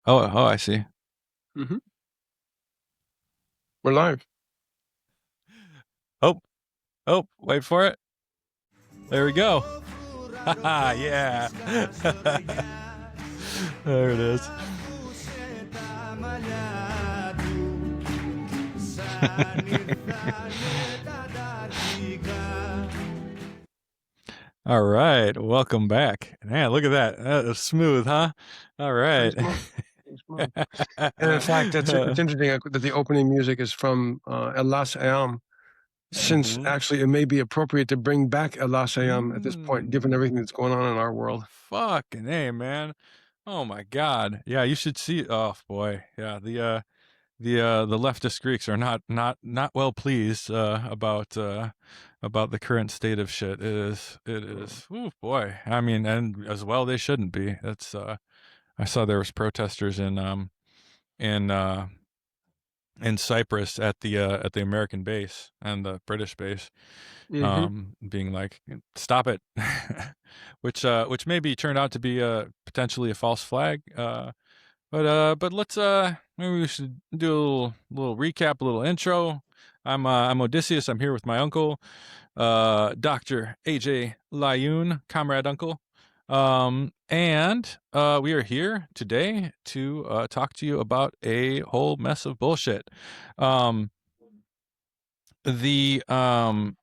Oh, I see. Hmm. We're live. Oh, wait for it. There we go. Haha, yeah. There it is. All right, welcome back. Man, look at that. That was smooth, huh? All Pretty right. smooth. Pretty smooth. And in fact, it's interesting that the opening music is from Elas Ayam, since Mm-hmm. actually it may be appropriate to bring back Elas Ayam at this point, given Mm. everything that's going on in our world. Fucking A, man. Oh my God. Yeah, you should see. Oh boy. Yeah, the leftist Greeks are not well pleased about the current state of shit. It is. Oh boy. I mean, and as well they shouldn't be. That's I saw there was protesters in uh in Cyprus at the American base and the British base, Hmm. being like, "Stop it," which maybe turned out to be potentially a false flag. But let's maybe we should do a little recap, a little intro. I'm Odysseus. I'm here with my uncle, Doctor AJ Layun, comrade uncle. And we are here today to talk to you about a whole mess of bullshit. Um, the um,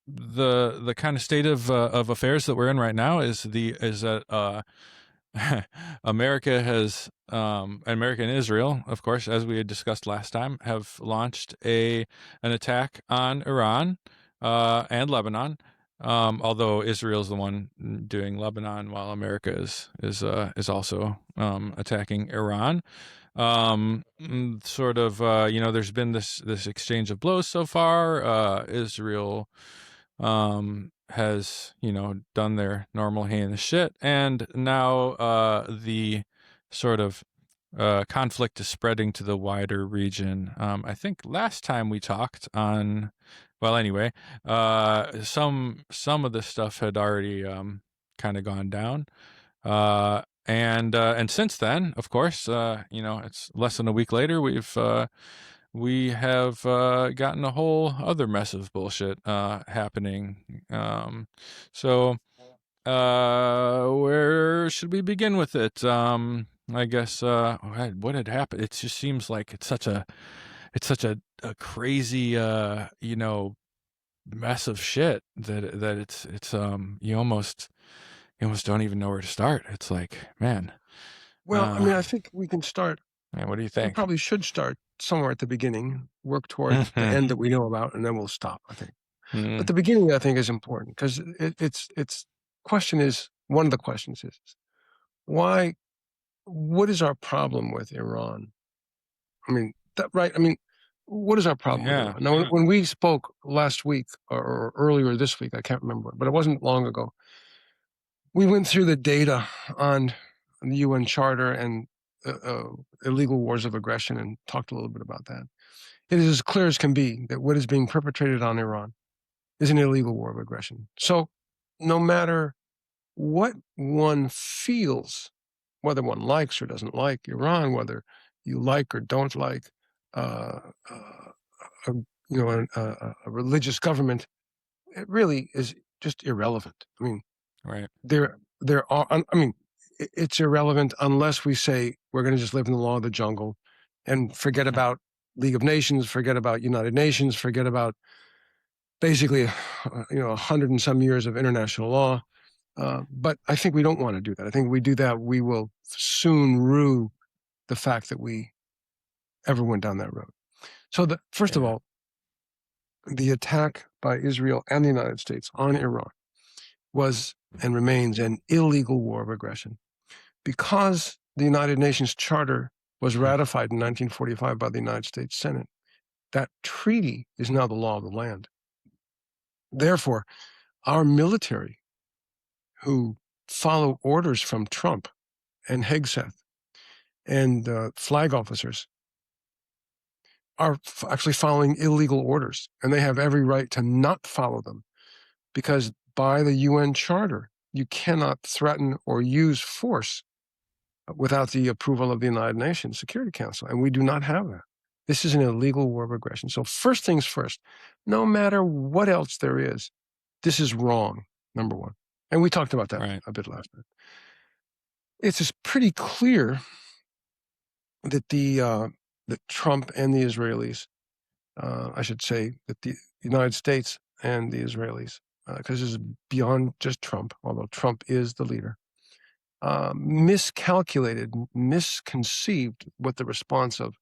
the kind of state of affairs that we're in right now is that America and Israel, of course, as we had discussed last time, have launched an attack on Iran and Lebanon. Although Israel's the one doing Lebanon, while America is also attacking Iran. Sort of, there's been this exchange of blows so far. Israel has done their normal heinous shit, and now the sort of conflict is spreading to the wider region. I think last time we talked on, well, anyway, some of this stuff had already kind of gone down. And since then, of course, it's less than a week later. We have gotten a whole other mess of bullshit happening. So where should we begin with it? I guess what had happened? It just seems like it's such a crazy mess of shit that it's you almost don't even know where to start. It's like, man, Well, I uh, mean, I think we can start. man, what do you We think? probably should start somewhere at the beginning, work toward the end that we know about, and then we'll stop, I think. But Mm, the beginning, I think, is important because it's question is one of the questions is why what is our problem with Iran? I mean, that right? I mean, what is our problem with yeah. Iran? Now, when we spoke last week or earlier this week, I can't remember, but it wasn't long ago. We went through the data on the UN Charter and uh, uh, illegal wars of aggression and talked a little bit about that. It is as clear as can be that what is being perpetrated on Iran is an illegal war of aggression. So, no matter what one feels, whether one likes or doesn't like Iran, whether you like or don't like, uh, uh, a, a religious government, it really is just irrelevant. I mean, Right. there are. I mean, it's irrelevant unless we say we're going to just live in the law of the jungle and forget about League of Nations, forget about United Nations, forget about basically, 100 and some years of international law. But I think we don't want to do that. I think if we do that, we will soon rue the fact that we ever went down that road. So, first of Yeah. all, the attack by Israel and the United States on Iran was and remains an illegal war of aggression. Because the United Nations Charter was ratified in 1945 by the United States Senate, that treaty is now the law of the land. Therefore, our military, who follow orders from Trump and Hegseth and flag officers, are actually following illegal orders, and they have every right to not follow them because by the UN Charter, you cannot threaten or use force without the approval of the United Nations Security Council, and we do not have that. This is an illegal war of aggression. So first things first, no matter what else there is, this is wrong, number one. And we talked about that Right. a bit last night. It's just pretty clear that that Trump and the Israelis, I should say that the United States and the Israelis, because this is beyond just Trump, although Trump is the leader, miscalculated, misconceived what the response of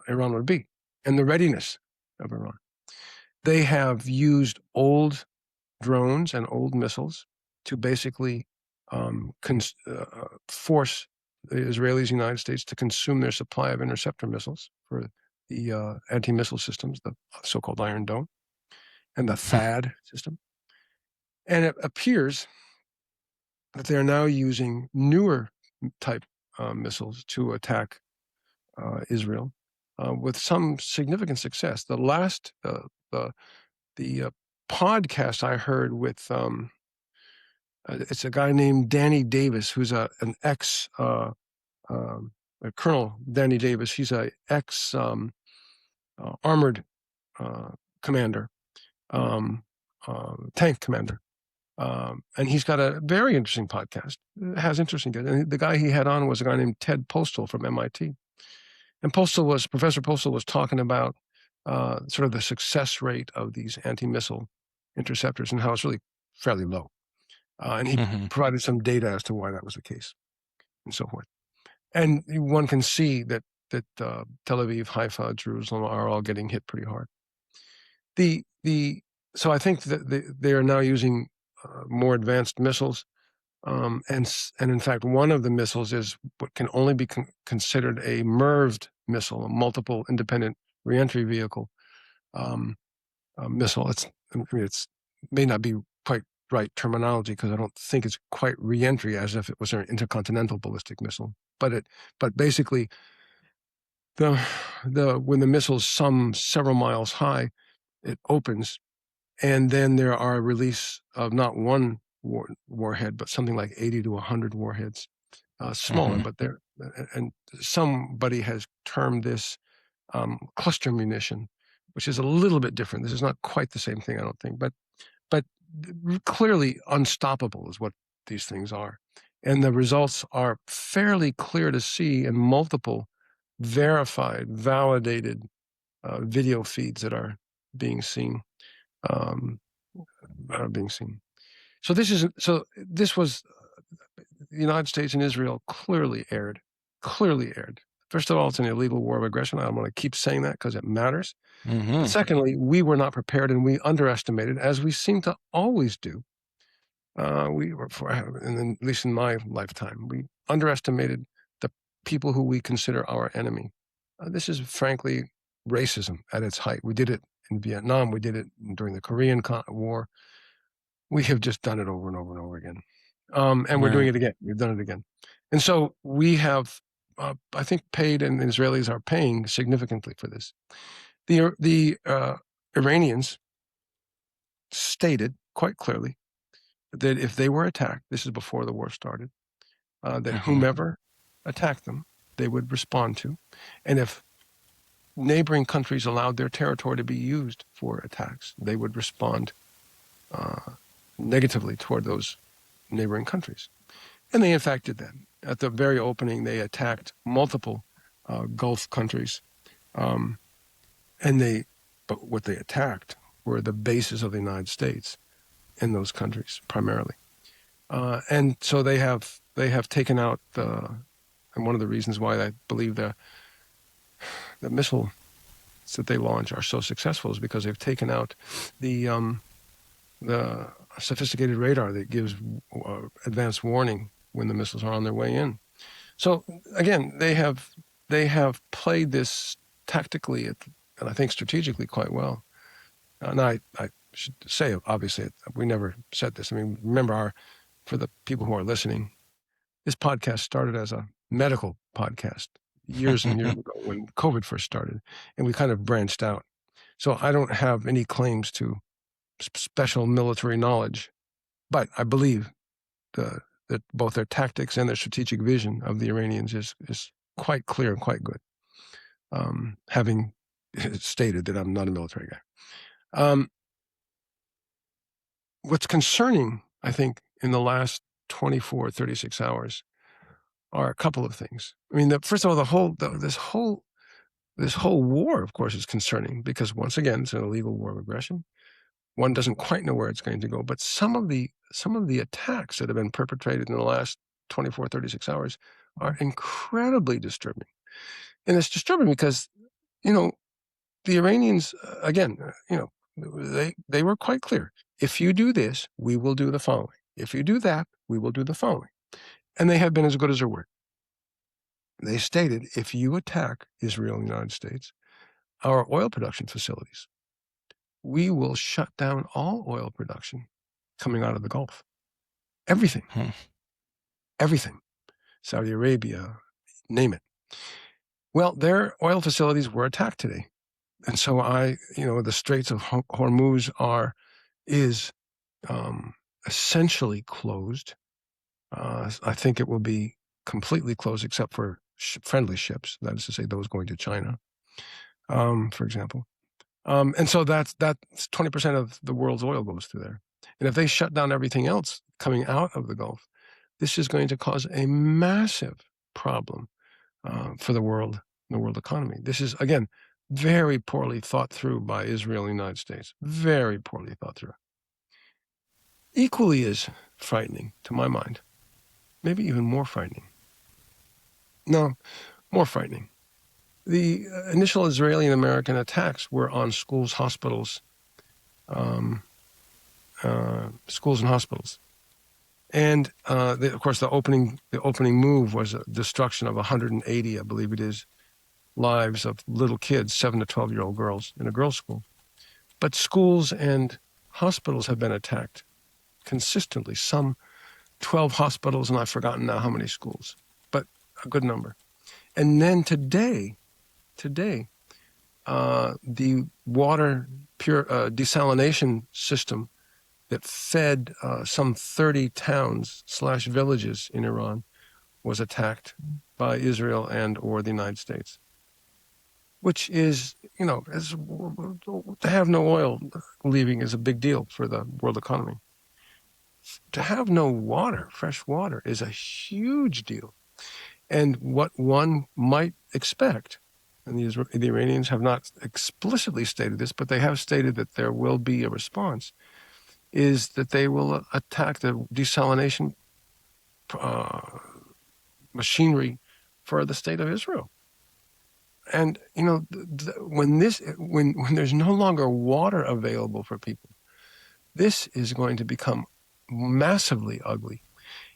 Iran would be and the readiness of Iran. They have used old drones and old missiles to basically force the Israelis, United States, to consume their supply of interceptor missiles for the anti-missile systems, the so-called Iron Dome, and the THAAD system. And it appears that they are now using newer type missiles to attack Israel with some significant success. The last the podcast I heard with it's a guy named Danny Davis, who's an ex Colonel Danny Davis. He's a ex armored commander, tank commander. And he's got a very interesting podcast. It has interesting guests. And the guy he had on was a guy named Ted Postal from MIT. And Professor Postal was talking about sort of the success rate of these anti-missile interceptors and how it's really fairly low. And he provided some data as to why that was the case and so forth. And one can see that Tel Aviv, Haifa, Jerusalem are all getting hit pretty hard. So I think that they are now using more advanced missiles. And in fact, one of the missiles is what can only be considered a MIRVed missile, a multiple independent reentry vehicle missile. It's may not be quite right terminology because I don't think it's quite reentry as if it was an intercontinental ballistic missile. But basically, when the missile's several miles high, it opens, and then there are a release of not one warhead, but something like 80 to 100 warheads, smaller, but there. And somebody has termed this cluster munition, which is a little bit different. This is not quite the same thing, I don't think, but clearly unstoppable is what these things are. And the results are fairly clear to see in multiple verified, validated video feeds that are being seen. So this was the United States and Israel clearly erred. First of all, it's an illegal war of aggression. I want to keep saying that because it matters. But secondly, we were not prepared and we underestimated, as we seem to always do. At least in my lifetime, we underestimated the people who we consider our enemy. This is frankly racism at its height. We did it in Vietnam. We did it during the Korean War. We have just done it over and over and over again. And we're doing it again. We've done it again. And so we have, I think, paid, and the Israelis are paying significantly for this. The Iranians stated quite clearly that if they were attacked, this is before the war started, that whomever attacked them, they would respond to. And if neighboring countries allowed their territory to be used for attacks, they would respond negatively toward those neighboring countries. And they, in fact, did that. At the very opening, they attacked multiple Gulf countries. But what they attacked were the bases of the United States in those countries, primarily. And so they have taken out and one of the reasons why I believe the missiles that they launch are so successful is because they've taken out the sophisticated radar that gives advanced warning when the missiles are on their way in. So again, they have played this tactically and I think strategically quite well. And I should say, obviously, we never said this. I mean, remember, for the people who are listening, this podcast started as a medical podcast years and years ago when COVID first started, and we kind of branched out. So I don't have any claims to special military knowledge, but I believe that that both their tactics and their strategic vision of the Iranians is quite clear and quite good. Having stated that I'm not a military guy. What's concerning, I think, in the last 24, 36 hours are a couple of things. I mean, first of all, this whole war, of course, is concerning because, once again, it's an illegal war of aggression. One doesn't quite know where it's going to go, but some of the attacks that have been perpetrated in the last 24, 36 hours are incredibly disturbing. And it's disturbing because, the Iranians, again, they were quite clear. If you do this, we will do the following. If you do that, we will do the following. And they have been as good as their word. They stated, if you attack Israel and the United States, our oil production facilities, we will shut down all oil production coming out of the Gulf. Everything. Everything. Saudi Arabia, name it. Well, their oil facilities were attacked today. And so the Straits of Hormuz is essentially closed. I think it will be completely closed except for friendly ships, that is to say, those going to China, for example. And so that's 20% of the world's oil goes through there. And if they shut down everything else coming out of the Gulf, this is going to cause a massive problem for the world economy. This is, again, very poorly thought through by Israel and the United States. Very poorly thought through. Equally as frightening, to my mind, maybe even more frightening. No, more frightening. The initial Israeli and American attacks were on schools, hospitals, schools and hospitals. And of course, the opening move was a destruction of 180, I believe it is, lives of little kids, 7 to 12-year-old girls in a girls' school. But schools and hospitals have been attacked consistently. Some 12 hospitals, and I've forgotten now how many schools, but a good number. And then today, the water desalination system that fed some 30 towns/villages in Iran was attacked by Israel and or the United States, which is, to have no oil leaving is a big deal for the world economy. To have no water, fresh water, is a huge deal. And what one might expect, and the Iranians have not explicitly stated this, but they have stated that there will be a response, is that they will attack the desalination machinery for the state of Israel. And, when there's no longer water available for people, this is going to become massively ugly.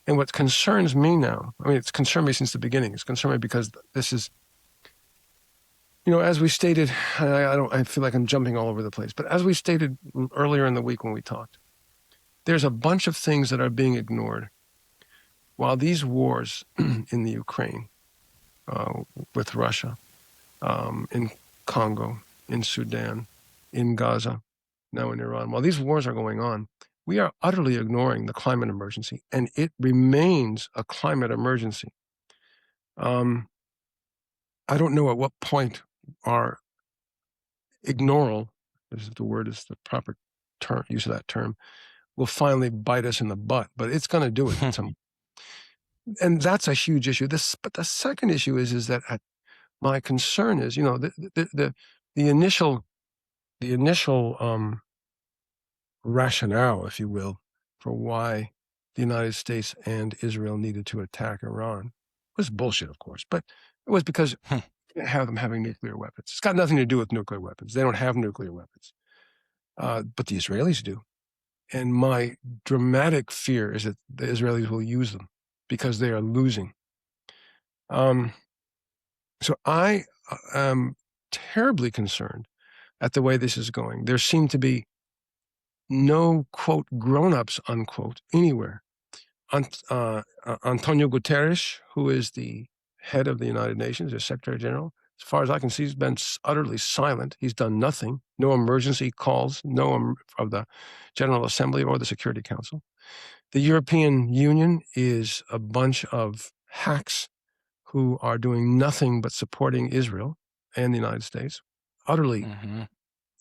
And what concerns me now, it's concerned me since the beginning. It's concerned me because this is, as we stated, I feel like I'm jumping all over the place, but as we stated earlier in the week when we talked, there's a bunch of things that are being ignored while these wars in the Ukraine, with Russia, in Congo, in Sudan, in Gaza, now in Iran, while these wars are going on, we are utterly ignoring the climate emergency, and it remains a climate emergency. I don't know at what point our ignoral, if the word is the proper term, use of that term, will finally bite us in the butt, but it's going to do it. And that's a huge issue. But the second issue is that my concern is, the initial rationale, if you will, for why the United States and Israel needed to attack Iran was bullshit, of course, but it was because they didn't have them having nuclear weapons. It's got nothing to do with nuclear weapons. They don't have nuclear weapons, but the Israelis do. And my dramatic fear is that the Israelis will use them because they are losing. So I am terribly concerned at the way this is going. There seem to be no, quote, grown-ups, unquote, anywhere. Antonio Guterres, who is the head of the United Nations, the Secretary General, as far as I can see, he's been utterly silent. He's done nothing. No emergency calls, of the General Assembly or the Security Council. The European Union is a bunch of hacks who are doing nothing but supporting Israel and the United States. Utterly Mm-hmm.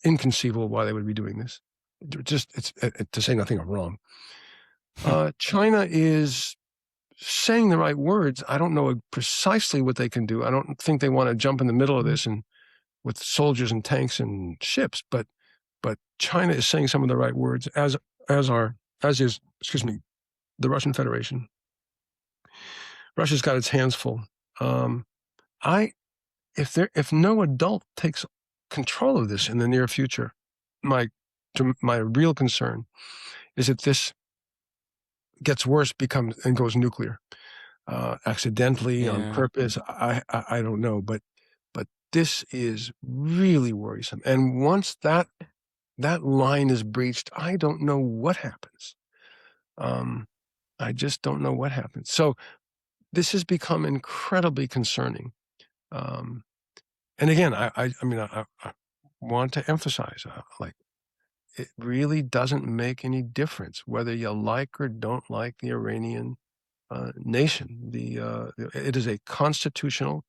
inconceivable why they would be doing this. It's to say nothing of wrong. China is saying the right words. I don't know precisely what they can do. I don't think they want to jump in the middle of this and with soldiers and tanks and ships, but China is saying some of the right words, as is, excuse me, the Russian Federation. Russia's got its hands full. If no adult takes control of this in the near future, my real concern is that this gets worse, and goes nuclear, accidentally, on Yeah. purpose. I don't know, but this is really worrisome. And once that line is breached, I don't know what happens. I just don't know what happens. So this has become incredibly concerning. And again, I mean, I want to emphasize, like, it really doesn't make any difference whether you like or don't like the Iranian nation. It is a constitutional,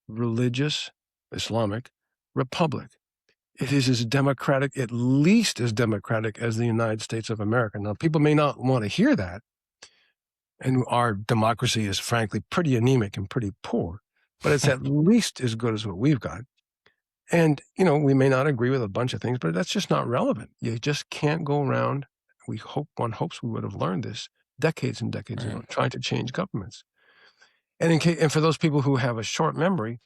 religious, Islamic republic. It is as democratic, at least as democratic as the United States of America. Now, people may not want to hear that, and our democracy is frankly pretty anemic and pretty poor, but it's at least as good as what we've got. And, we may not agree with a bunch of things, but that's just not relevant. You just can't go around. One hopes we would have learned this decades and decades ago, Right. trying to change governments. And for those people who have a short memory,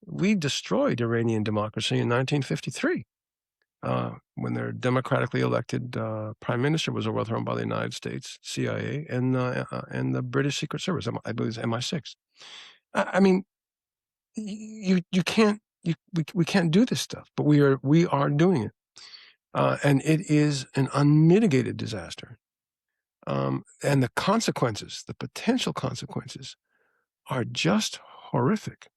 we destroyed Iranian democracy in 1953. When their democratically elected prime minister was overthrown by the United States CIA and the British Secret Service. I believe it's MI6. I mean, you can't we can't do this stuff, but we are doing it, and it is an unmitigated disaster. And the consequences, the potential consequences, are just horrific.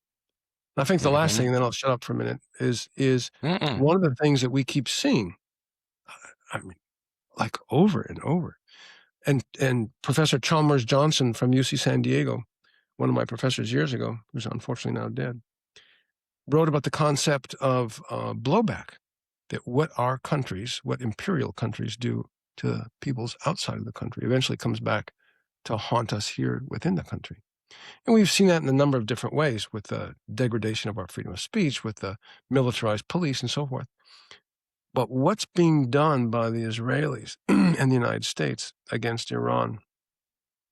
I think the last Mm-hmm. thing, and then I'll shut up for a minute, is Mm-mm. one of the things that we keep seeing. I mean, like over and over. And Professor Chalmers Johnson from UC San Diego, one of my professors years ago, who's unfortunately now dead, wrote about the concept of blowback, that what imperial countries do to peoples outside of the country eventually comes back to haunt us here within the country. And we've seen that in a number of different ways, with the degradation of our freedom of speech, with the militarized police and so forth. But what's being done by the Israelis and the United States against Iran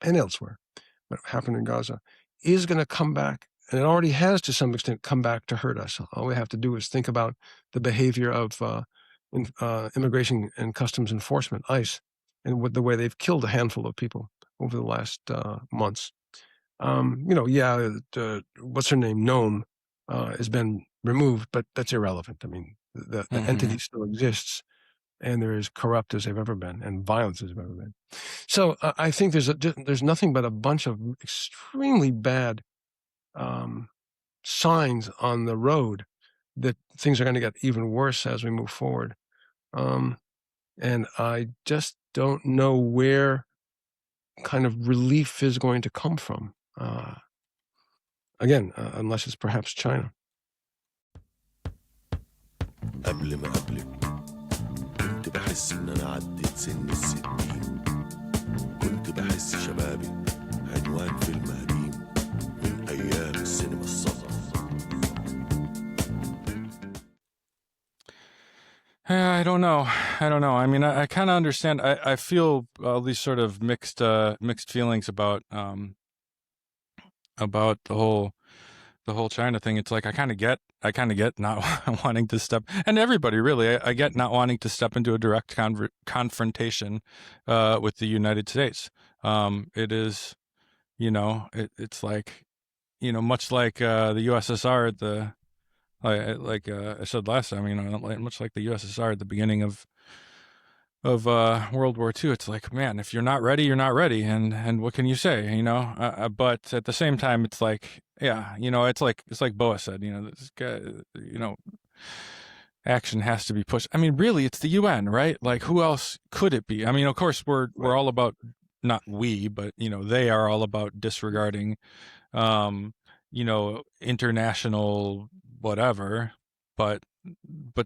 and elsewhere, what happened in Gaza, is going to come back, and it already has to some extent come back to hurt us. All we have to do is think about the behavior of Immigration and Customs Enforcement, ICE, and the way they've killed a handful of people over the last months. What's her name? Nome has been removed, but that's irrelevant. I mean, the Mm-hmm. entity still exists, and they're as corrupt as they've ever been, and violent as they've ever been. So I think there's nothing but a bunch of extremely bad signs on the road that things are going to get even worse as we move forward. And I just don't know where kind of relief is going to come from. Again, unless it's perhaps China. قبل ما قبلك كنت بحس ان انا عديت سن ال60. كنت بحس شبابي عنوان فيلم قديم من ايام السينما الصغرى. I don't know. I mean, I kind of understand. I feel all these sort of mixed feelings about the whole China thing. It's like I kind of get not wanting to step, and everybody really, I get not wanting to step into a direct confrontation with the United States. It is, it's like, much like the USSR at the like I said last time, much like the USSR at the beginning of World War II. It's like, man, if you're not ready, you're not ready, and what can you say, but at the same time, it's like, yeah, it's like Boa said, this guy, action has to be pushed. I mean, really, it's the UN, right? Like, who else could it be? I mean, of course, we're Right. all about not we, but they are all about disregarding, international whatever, but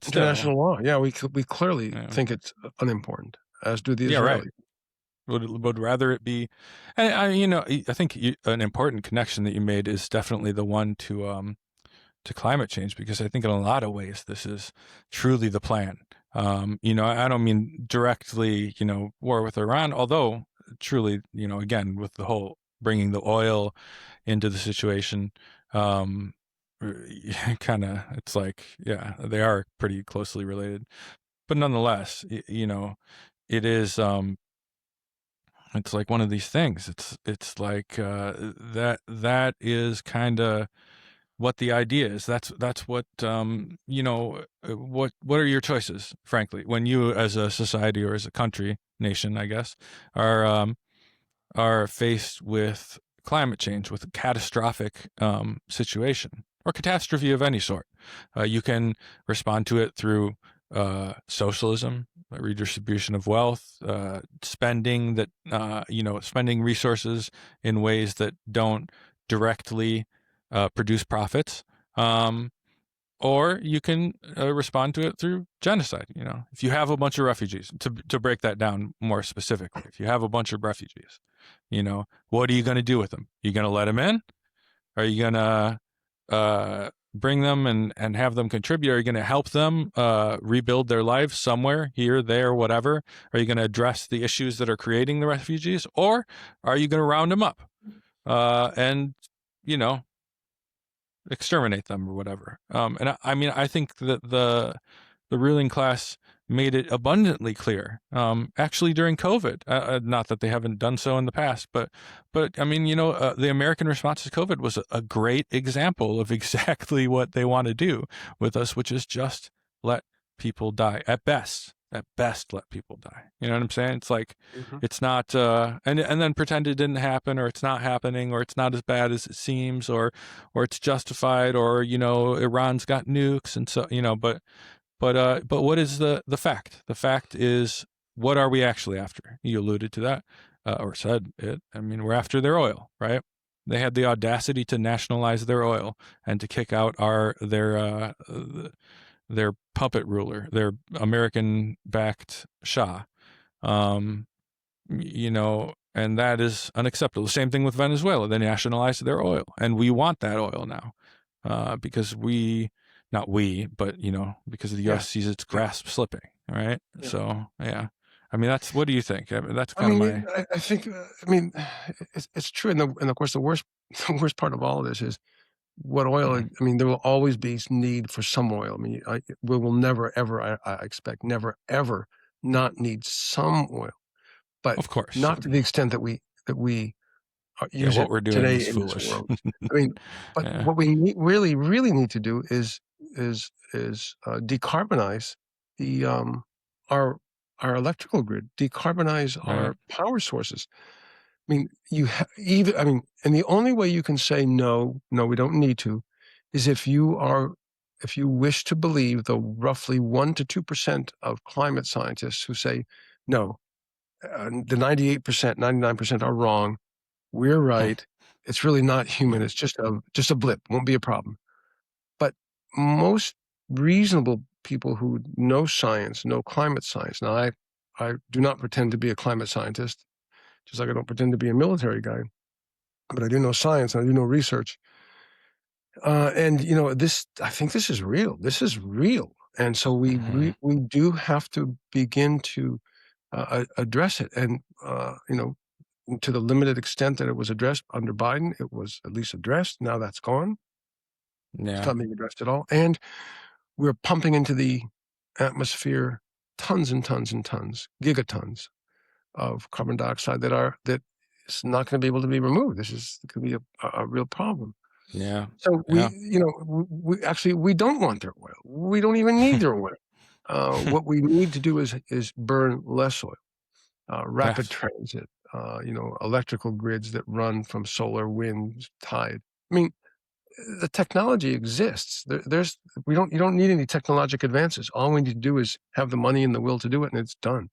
still, International law. Yeah, we clearly yeah, think it's unimportant, as do the yeah, right. Israelis. Would rather it be, and I think an important connection that you made is definitely the one to climate change, because I think in a lot of ways this is truly the plan. I don't mean directly, war with Iran, although truly, again, with the whole bringing the oil into the situation, um, kind of, it's like, yeah, they are pretty closely related, but nonetheless, it is, it's like one of these things. It's like, that is kind of what the idea is. That's what, what are your choices, frankly, when you, as a society or as a country, nation, I guess, are are faced with climate change, with a catastrophic situation or catastrophe of any sort. You can respond to it through socialism, redistribution of wealth, spending that, spending resources in ways that don't directly produce profits. Or you can respond to it through genocide. If you have a bunch of refugees, to break that down more specifically, if you have a bunch of refugees, what are you going to do with them? You going to let them in? Are you going to bring them and have them contribute? Are you going to help them rebuild their lives somewhere, here, there, whatever? Are you going to address the issues that are creating the refugees? Or are you going to round them up and, exterminate them or whatever? And I mean, I think that the ruling class made it abundantly clear, actually during COVID. Not that they haven't done so in the past, but I mean, the American response to COVID was a great example of exactly what they want to do with us, which is just let people die at best. At best, let people die. You know what I'm saying? It's like, it's not, and then pretend it didn't happen, or it's not happening, or it's not as bad as it seems, or it's justified, or Iran's got nukes, and so but what is the fact? The fact is, what are we actually after? You alluded to that, or said it. I mean, we're after their oil, right? They had the audacity to nationalize their oil and to kick out their puppet ruler, their American-backed Shah. Um, and that is unacceptable. Same thing with Venezuela. They nationalized their oil, and we want that oil now, because not we, but because the U.S. sees its grasp slipping. Right. Yeah. So yeah, I mean, what do you think? I mean, that's I kind of mean, my. I think, I mean, it's true, and of course, the worst the worst part of all of this is what oil. Mhm. I mean, there will always be need for some oil. I mean, we will never ever. I expect never ever not need some oil, but Of course. not to the extent that we Yeah, use what it we're doing today is in this foolish. world. I mean, but Yeah. what we really really need to do is decarbonize the our our electrical grid, decarbonize Right. our power sources. I mean, I mean, and the only way you can say no, we don't need to, is if you wish to believe the roughly 1 to 2% of climate scientists who say no, the 98%, 99% are wrong. We're right. It's really not human. It's just a blip. Won't be a problem. But most reasonable people who know science, know climate science. Now, I do not pretend to be a climate scientist, just like I don't pretend to be a military guy, but I do know science and I do know research. And I think this is real. This is real, and so Mhm. we do have to begin to address it. And to the limited extent that it was addressed under Biden, it was at least addressed. Now that's gone. It's Yeah. not being addressed at all, and we're pumping into the atmosphere tons and tons and tons, gigatons of carbon dioxide that is not going to be able to be removed. This is going to be a real problem. Yeah. So Yeah. we actually we don't want their oil. We don't even need their oil. What we need to do is burn less oil, rapid Yes. transit, electrical grids that run from solar, wind, tide. I mean, the technology exists. There's you don't need any technological advances. All we need to do is have the money and the will to do it, and it's done.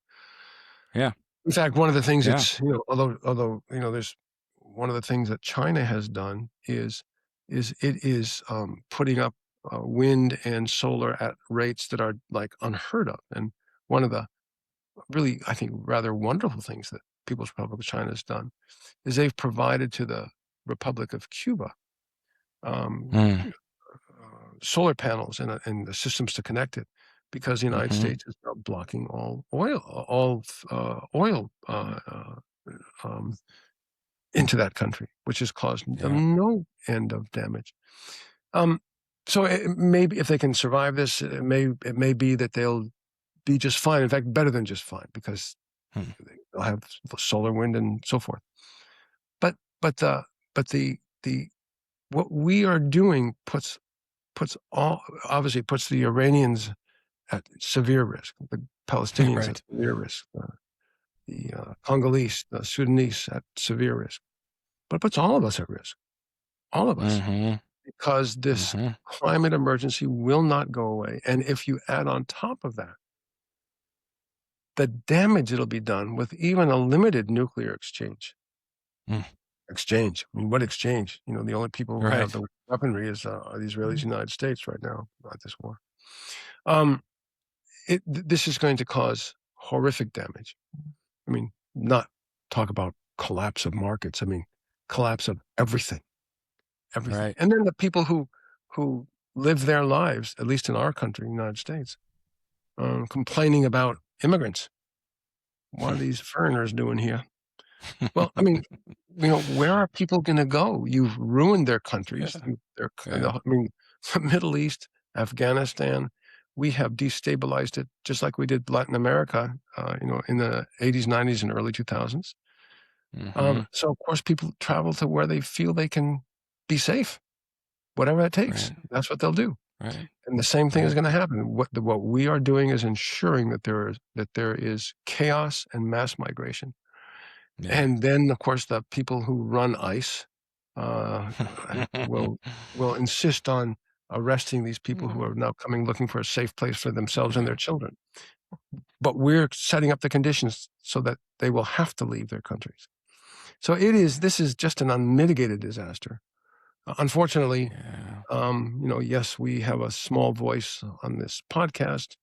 Yeah. In fact, one of the things Yeah. that's, although, there's one of the things that China has done is it is putting up wind and solar at rates that are like unheard of. And one of the really, I think, rather wonderful things that People's Republic of China has done is they've provided to the Republic of Cuba um, Mm. solar panels and the systems to connect it, because the United Mm-hmm. States is now blocking all oil um, into that country, which has caused Yeah. them no end of damage. Um, so maybe if they can survive this, it may be that they'll be just fine. In fact, better than just fine, because Hmm. they'll have solar, wind, and so forth. But but the but the what we are doing obviously puts the Iranians at severe risk, the Palestinians at Right. severe risk, the Congolese, the Sudanese at severe risk, but it puts all of us at risk, all of us, Mm-hmm. because this Mm-hmm. climate emergency will not go away. And if you add on top of that the damage that'll be done with even a limited nuclear exchange. Mm. Exchange. I mean, what exchange? The only people who have Right. the weaponry are the Israelis, United States right now, not this war. Um, this is going to cause horrific damage. I mean, not talk about collapse of markets. I mean, collapse of everything, everything. Right. And then the people who live their lives, at least in our country, United States, complaining about immigrants. What are these foreigners doing here? Well, I mean, where are people going to go? You've ruined their countries. Yeah. I mean, the Middle East, Afghanistan, we have destabilized it just like we did Latin America, in the 80s, 90s, and early 2000s. Mm-hmm. So, of course, people travel to where they feel they can be safe, whatever it takes. Right. That's what they'll do. Right. And the same thing is Right. going to happen. What we are doing is ensuring that there is chaos and mass migration. Yeah. And then, of course, the people who run ICE uh, will insist on arresting these people who are now coming looking for a safe place for themselves and Yeah. their children. But we're setting up the conditions so that they will have to leave their countries. So this is just an unmitigated disaster. Unfortunately, Yeah. yes, we have a small voice on this podcast,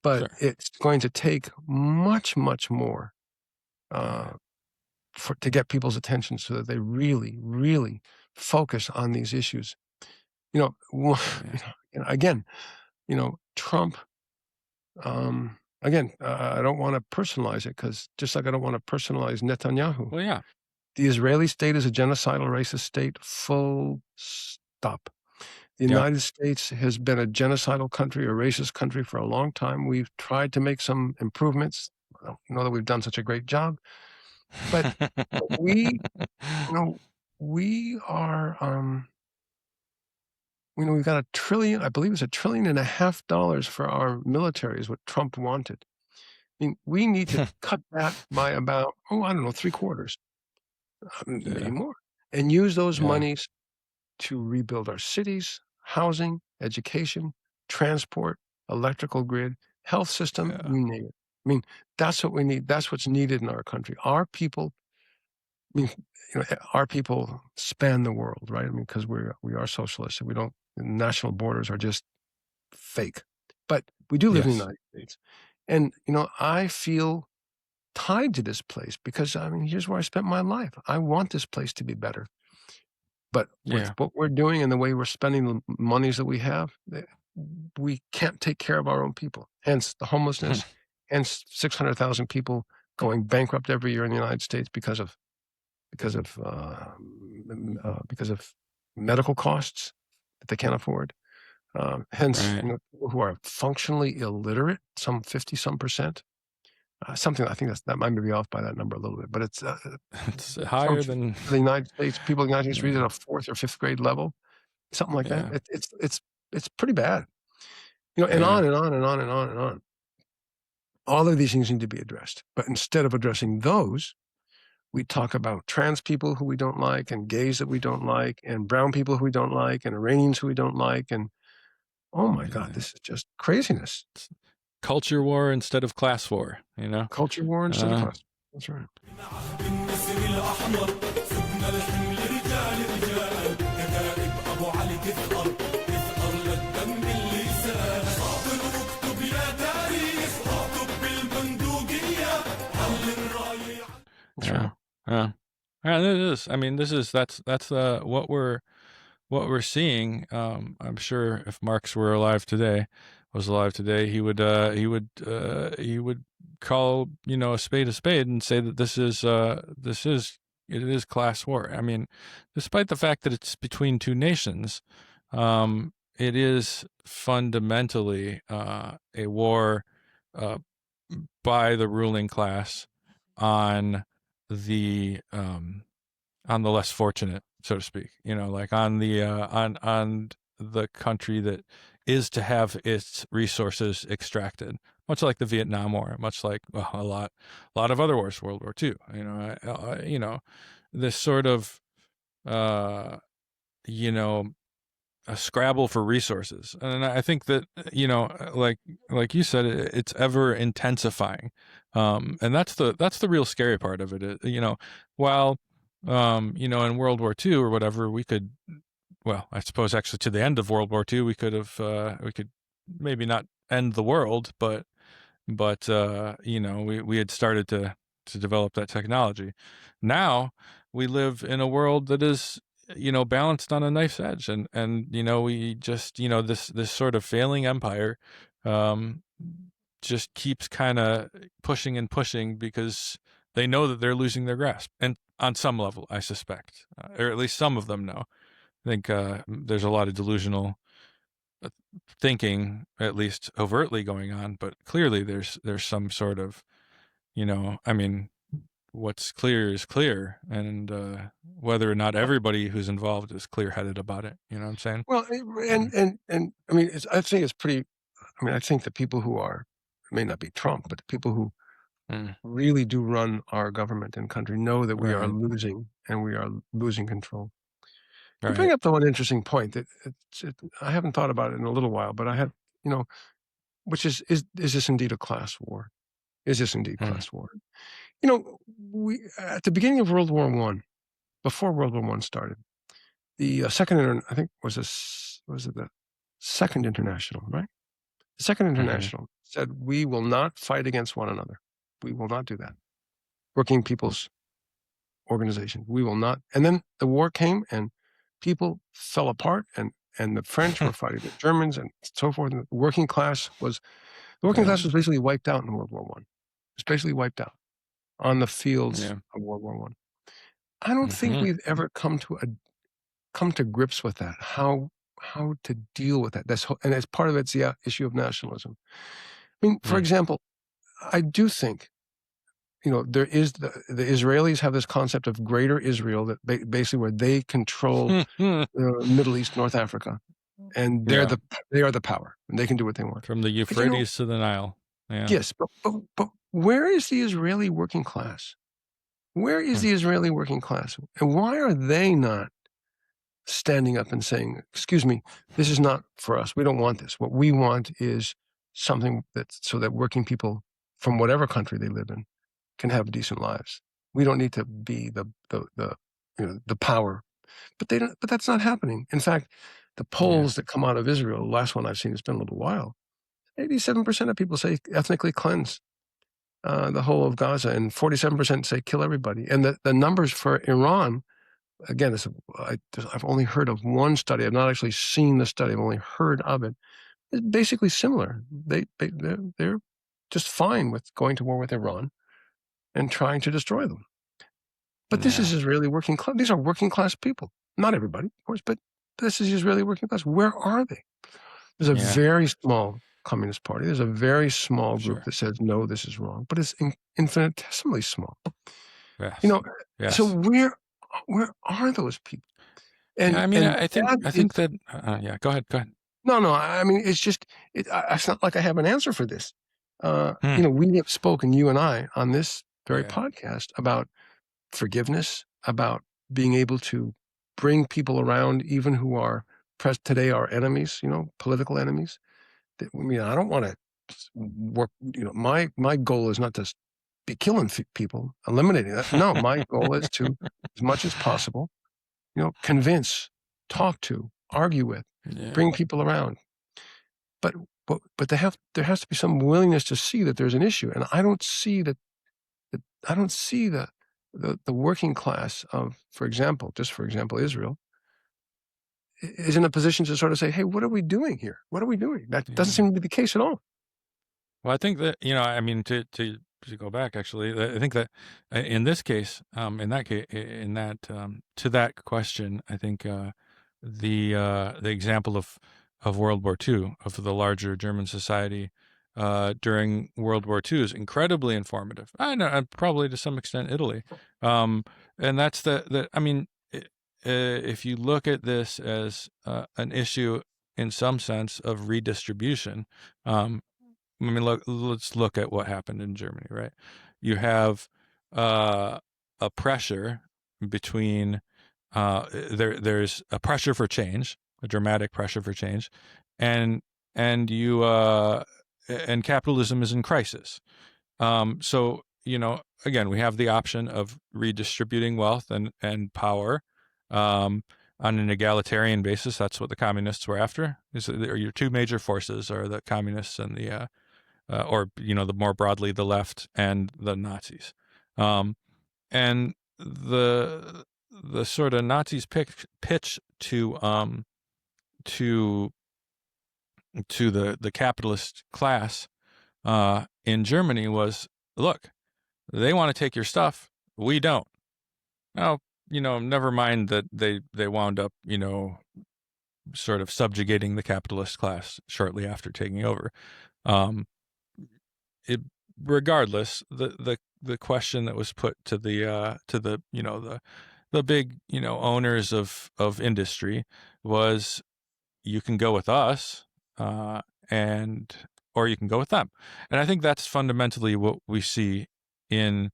but Sure. it's going to take much, much more Yeah. to get people's attention so that they really, really focus on these issues. Yeah. Again, Trump. Again, I don't want to personalize it, because just like I don't want to personalize Netanyahu, Well, yeah. the Israeli state is a genocidal, racist state. Full stop. The Yeah. United States has been a genocidal country, a racist country for a long time. We've tried to make some improvements. I don't know that we've done such a great job, but we we are, we've got $1 trillion, I believe it's $1.5 trillion for our military is what Trump wanted. I mean, we need to cut that by about, I don't know, 3/4, maybe Yeah. more, and use those Yeah. monies to rebuild our cities, housing, education, transport, electrical grid, health system, Yeah. you name it. I mean, that's what we need. That's what's needed in our country. Our people, I mean, our people span the world, right? I mean, because we are socialists, and we don't. National borders are just fake, but we do live in the Yes. United States, and I feel tied to this place because I mean, here's where I spent my life. I want this place to be better, but with Yeah. what we're doing and the way we're spending the monies that we have, we can't take care of our own people. Hence the homelessness, hence 600,000 people going bankrupt every year in the United States because of because of medical costs that they can't afford. Hence, Right. people who are functionally illiterate, some 50% something. I think that might be off by that number a little bit, but it's It's higher than. for the United States. People in the United States read at Yeah. a 4th or 5th grade level, something like that. Yeah. It's pretty bad, and Yeah. on and on and on and on and on. All of these things need to be addressed, but instead of addressing those, we talk about trans people who we don't like, and gays that we don't like, and brown people who we don't like, and Iranians who we don't like, and oh my God, Yeah. this is just craziness. Culture war instead of class war, Culture war instead of class. That's right. بالنسر الأحمر سبنا الحمل رجال رجال كتائب أبو علي تثأر تثأر للدم اللي سال صابر واكتب يا تاريخ اكتب بالبندقية حل الراية. That's Yeah. right. Yeah. Yeah, it is. I mean, that's what we're seeing. I'm sure if Marx were alive today, was alive today, he would call, a spade and say that it is class war. I mean, despite the fact that it's between two nations, it is fundamentally a war uh, by the ruling class on the less fortunate, so to speak. Like on the country that is to have its resources extracted, much like the Vietnam War, much like a lot of other wars, World War II. This sort of uh, you know a scrabble for resources, and I think that like you said, it's ever intensifying, and that's the real scary part of it. While in World War II or whatever, we could, well, I suppose actually to the end of World War II, we could maybe not end the world, but we had started to develop that technology. Now we live in a world that is balanced on a knife's edge, and we just this sort of failing empire um just keeps kind of pushing and pushing because they know that they're losing their grasp, and on some level I suspect, or at least some of them know. I think there's a lot of delusional thinking, at least overtly, going on, but clearly there's some sort of, I mean, what's clear is clear, and whether or not everybody who's involved is clear-headed about it. You know what I'm saying? Well, and I mean, I think it's pretty. I mean, I think the people who are, it may not be Trump, but the people who Mm, really do run our government and country know that we are right, losing, and we are losing control. You bring right. up the one interesting point that I haven't thought about it in a little while, but I have, which is this indeed a class war? Is this indeed Mm, class war? We at the beginning of World War I, before World War I started, the I think was it the Second International, right? The Second mhm, International said we will not fight against one another. We will not do that. Working People's Organization. We will not. And then the war came, and people fell apart, and the French were fighting the Germans, and so forth. And the working class was right. basically wiped out in World War I. It was basically wiped out on the fields Yeah. of World War I. I don't think Hmm. we've ever come to grips with that. How to deal with that? And as part of it's the issue of nationalism. I mean, for Mm. example, I do think there is the Israelis have this concept of Greater Israel that basically where they control Middle East, North Africa, and Yeah. they are the power, and they can do what they want. From the But Euphrates to the Nile. Yeah. yes, but where is the Israeli working class? Where is Mm. the Israeli working class, and why are they not standing up and saying, "Excuse me, this is not for us. We don't want this. What we want is something so that working people from whatever country they live in can have decent lives. We don't need to be the power." But they don't. But that's not happening. In fact, the Yeah. polls that come out of Israel, the last one I've seen, it's been a little while. 87% of people say ethnically cleanse the whole of Gaza, and 47% say kill everybody. And the numbers for Iran, again, I've only heard of one study. I've not actually seen the study. I've only heard of it. It's basically similar. They're just fine with going to war with Iran and trying to destroy them. But this Yeah. is Israeli working class. These are working class people. Not everybody, of course, but this is Israeli working class. Where are they? There's a Yeah. very small Communist Party. There's a very small group Sure. that says, no, this is wrong, but it's infinitesimally small. You Yes. know, so Yes. where are those people? Yeah. And I mean, and I think that. Yeah. Go ahead. Go ahead. no, I mean, it's just it's not like I have an answer for this. Hmm. We have spoken, you and I, on this very Yeah. podcast about forgiveness, about being able to bring people around, even who are today our enemies, political enemies. I mean, I don't want to work. My goal is not to be killing people, eliminating that. No, my goal is to, as much as possible, convince, talk to, argue with, bring people around. But there has to be some willingness to see that there's an issue, and I don't see that. I don't see the working class of, for example, Israel is in a position to sort of say, hey, what are we doing here? What are we doing? That doesn't seem to be the case at all. Well, I think that, I mean, to go back, actually, I think that in this case, to that question, I think the example of World War II, of the larger German society during World War II, is incredibly informative. I know, and probably to some extent Italy, and that's I mean, if you look at this as an issue in some sense of redistribution. I mean, let's look at what happened in Germany, right? You have a pressure between there's a pressure for change, a dramatic pressure for change, and you and capitalism is in crisis. So again, we have the option of redistributing wealth and power on an egalitarian basis. That's what the communists were after. Your two major forces are the communists and the or the more broadly the left and the Nazis, and the sort of Nazis pitch to the capitalist class in Germany was, look, they want to take your stuff, we don't. Now, never mind that they wound up sort of subjugating the capitalist class shortly after taking over. Regardless, the question that was put to the big owners of industry was, you can go with us, and or you can go with them. And I think that's fundamentally what we see in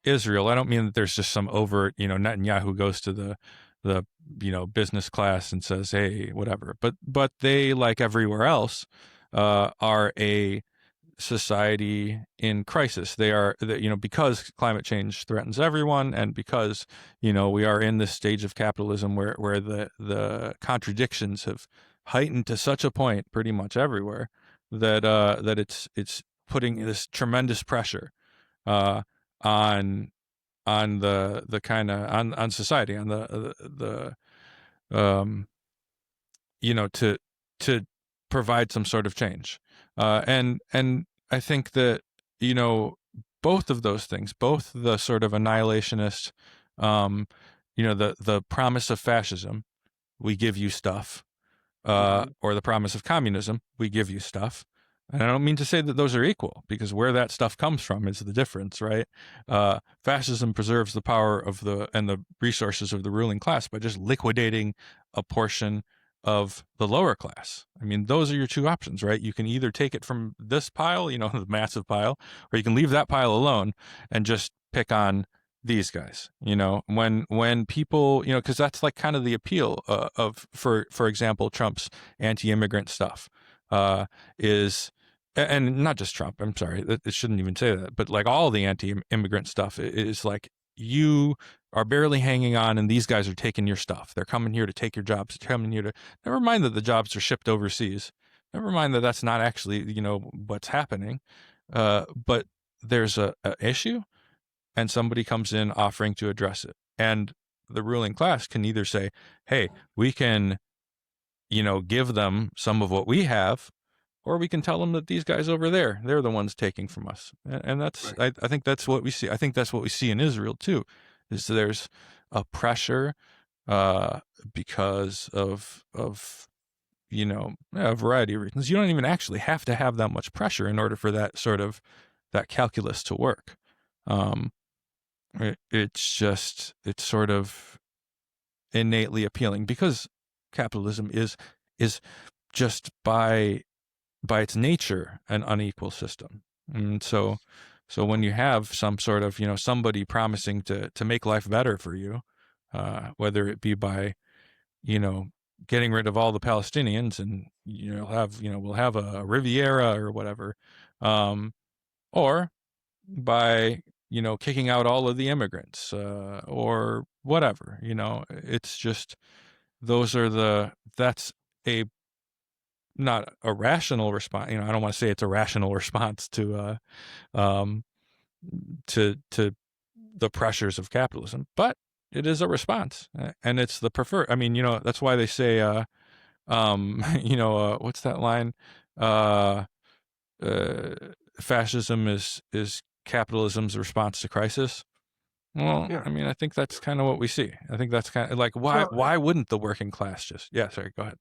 Israel. I don't mean that there's just some overt, Netanyahu goes to the business class and says, hey, whatever. But they, like everywhere else, are a society in crisis. They are, because climate change threatens everyone, and because we are in this stage of capitalism where the contradictions have heightened to such a point pretty much everywhere that it's putting this tremendous pressure on the kind of on society, on the to provide some sort of change. And I think that, both of those things, both the sort of annihilationist, the promise of fascism, we give you stuff, or the promise of communism, we give you stuff. And I don't mean to say that those are equal, because where that stuff comes from is the difference, right? Fascism preserves the power of the resources of the ruling class by just liquidating a portion of the lower class. I mean, those are your two options, right? You can either take it from this pile, the massive pile, or you can leave that pile alone and just pick on these guys. When people, because that's like kind of the appeal of, for example, Trump's anti-immigrant stuff is, and not just Trump, I'm sorry, it shouldn't even say that, but like all the anti-immigrant stuff is like, you are barely hanging on and these guys are taking your stuff. They're coming here to take your jobs. They're coming here to, never mind that the jobs are shipped overseas. Never mind that that's not actually, what's happening. But there's a issue, and somebody comes in offering to address it. And the ruling class can either say, hey, we can, give them some of what we have, or we can tell them that these guys over there, they're the ones taking from us. And that's, right. I think that's what we see. I think that's what we see in Israel too, is there's a pressure because of a variety of reasons. You don't even actually have to have that much pressure in order for that calculus to work. It's sort of innately appealing, because capitalism is just by its nature an unequal system. And so when you have some sort of, somebody promising to make life better for you, whether it be by, getting rid of all the Palestinians and, we'll have a Riviera or whatever, or, by kicking out all of the immigrants or whatever. It's just that's a not a rational response. I don't want to say it's a rational response um, to the pressures of capitalism, but it is a response, and it's the preferred. I mean, that's why they say, what's that line? Uh, uh, Fascism is capitalism's response to crisis. Well, Yeah. I mean, I think that's kind of what we see. I think that's kind of like why Well, why wouldn't the working class just? Yeah, sorry, go ahead.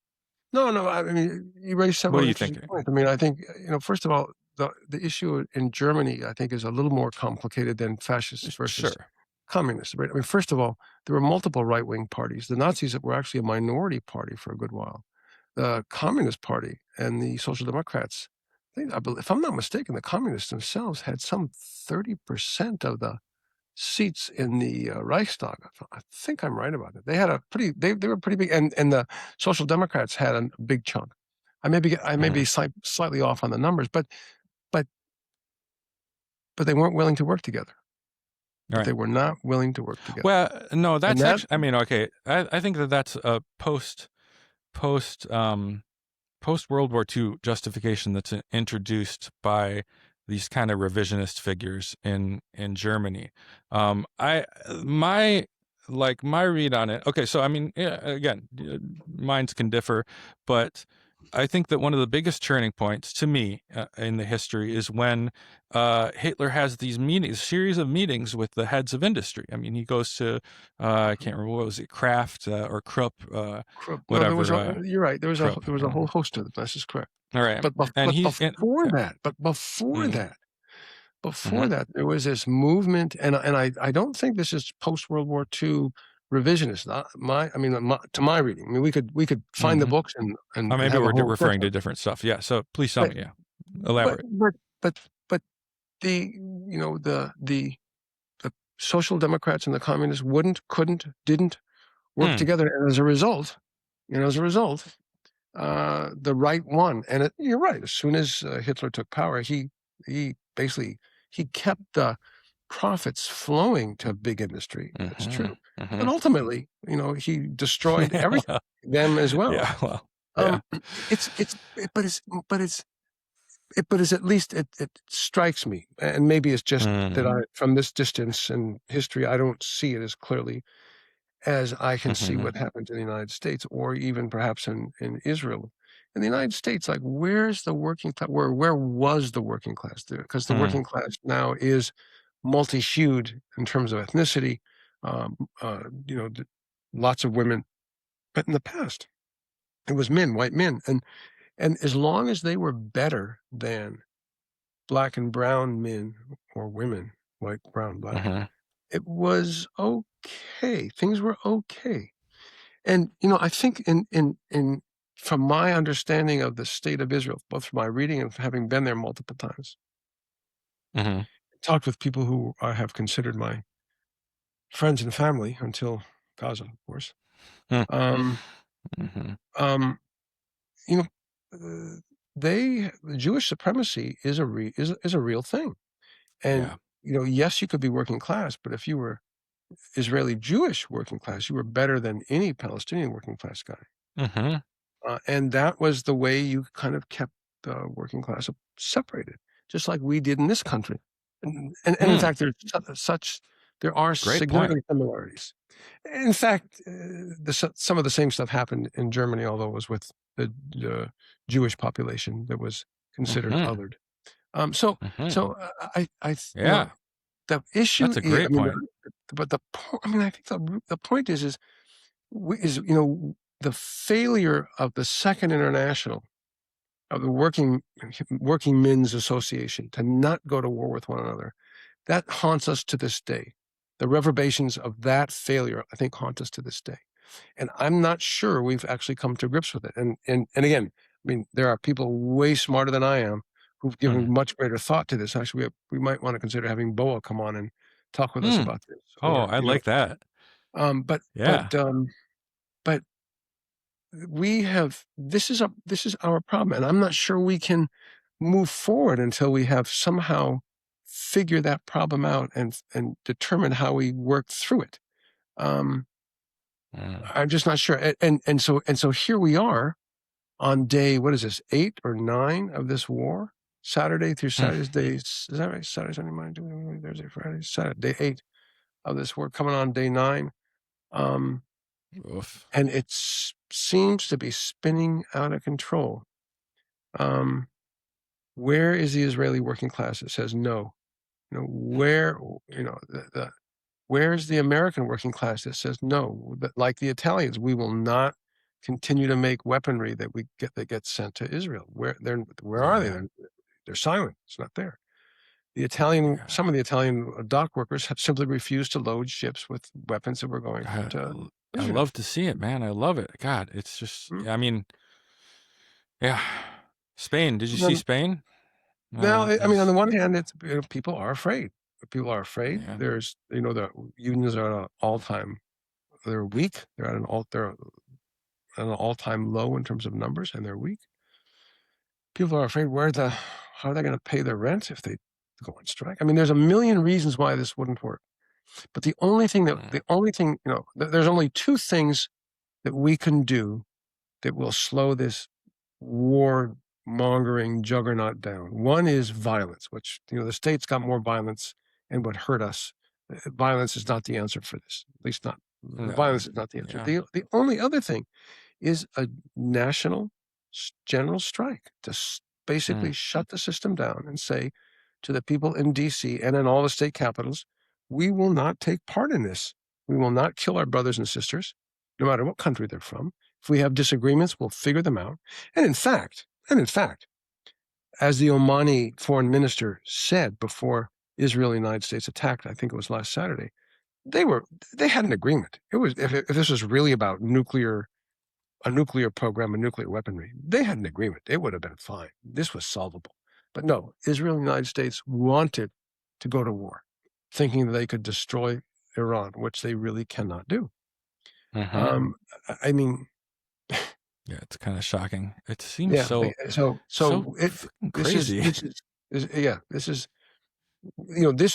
no. I mean, you raised What several do you interesting think? points. I mean, I think first of all, the issue in Germany, I think, is a little more complicated than fascists versus Sure. communists. Right? I mean, first of all, there were multiple right-wing parties. The Nazis were actually a minority party for a good while. The Communist Party and the Social Democrats, if I'm not mistaken, the communists themselves had some 30% of the seats in the Reichstag. I think I'm right about it. They had they were pretty big, and the Social Democrats had a big chunk. I may be slightly off on the numbers, but they weren't willing to work together. Right. They were not willing to work together. Well, no, that's that, actually. I mean, okay. I think that's a post World War II justification that's introduced by these kind of revisionist figures in Germany. My read on it. Okay, so I mean, yeah, again, minds can differ, but I think that one of the biggest turning points to me in the history is when Hitler has these series of meetings with the heads of industry. I mean, he goes to I can't remember, what was it, Kraft or Krupp, no, there was. whatever. You're right. There was Krupp, a whole host of them. This is correct. all right, But and he's in. before Mm, that, there was this movement, and I don't think this is post World War II revisionist. To my reading, I mean, we could find the books and maybe have a we're whole referring to different stuff. Yeah, so please tell but me. Yeah, but elaborate. but the the Social Democrats and the Communists didn't work together, and as a result, the right won. And you're right. As soon as Hitler took power, he basically kept the profits flowing to big industry. That's true. But ultimately, he destroyed everything, them as well. Yeah, well, yeah. But it's at least it strikes me, and maybe it's just that from this distance in history, I don't see it as clearly as I can see what happened in the United States, or even perhaps in Israel. In the United States, like, where's the working class? Where was the working class there? Because the working class now is multi-hued in terms of ethnicity. Lots of women, but in the past, it was white men, and as long as they were better than black and brown men or women, white, brown, black, it was okay. Things were okay. And I think in from my understanding of the state of Israel, both from my reading and having been there multiple times, talked with people who I have considered my friends and family until Gaza, of course. Jewish supremacy is a real thing. And yes, you could be working class, but if you were Israeli Jewish working class, you were better than any Palestinian working class guy. And that was the way you kind of kept the working class separated, just like we did in this country. And in fact, there are significant similarities. In fact, some of the same stuff happened in Germany, although it was with the Jewish population that was considered othered. The issue. That's a great point. But I think the point is the failure of the Second International, of the Working Men's Association, to not go to war with one another. That haunts us to this day. The reverberations of that failure, I think, haunt us to this day. And I'm not sure we've actually come to grips with it. And again, I mean, there are people way smarter than I am who've given much greater thought to this. Actually, we might want to consider having Boa come on and talk with us about this. I like that. But we have, this is our problem, and I'm not sure we can move forward until we have somehow figure that problem out and determine how we work through it. I'm just not sure. And so here we are on day, what is this, 8 or 9 of this war? Saturday through Saturday, is that right? Saturday, Sunday, Monday, Tuesday, Wednesday, Thursday, Friday, Saturday, day 8 of this war, coming on day 9. Oof. And it seems to be spinning out of control. Where is the Israeli working class that says no? Where, where's the American working class that says no? Like the Italians, we will not continue to make weaponry that gets sent to Israel. Where are they? They're silent. It's not there. Some of the Italian dock workers have simply refused to load ships with weapons that were going to I Israel. love to see it, man. I love it. God, it's just, I mean, yeah. Spain. Did you see Spain? Now, I mean, on the one hand, it's people are afraid. People are afraid. Yeah. There's, the unions are at an all-time. They're weak. They're at an all-time low in terms of numbers, and they're weak. People are afraid. How are they going to pay their rent if they go on strike? I mean, there's a million reasons why this wouldn't work. But there's only 2 things that we can do that will slow this war-mongering juggernaut down. One is violence, which, the state's got more violence and would hurt us. Violence is not the answer for this. At least not. Violence is not the answer. Yeah. The only other thing is a national general strike to basically shut the system down and say to the people in D.C. and in all the state capitals, we will not take part in this. We will not kill our brothers and sisters, no matter what country they're from. If we have disagreements, we'll figure them out. And in fact, as the Omani foreign minister said before Israel and the United States attacked, I think it was last Saturday, they had an agreement. It was if this was really about a nuclear program, and nuclear weaponry, they had an agreement. It would have been fine. This was solvable. But no, Israel and the United States wanted to go to war, thinking that they could destroy Iran, which they really cannot do. I mean, yeah, it's kind of shocking. It seems so crazy. This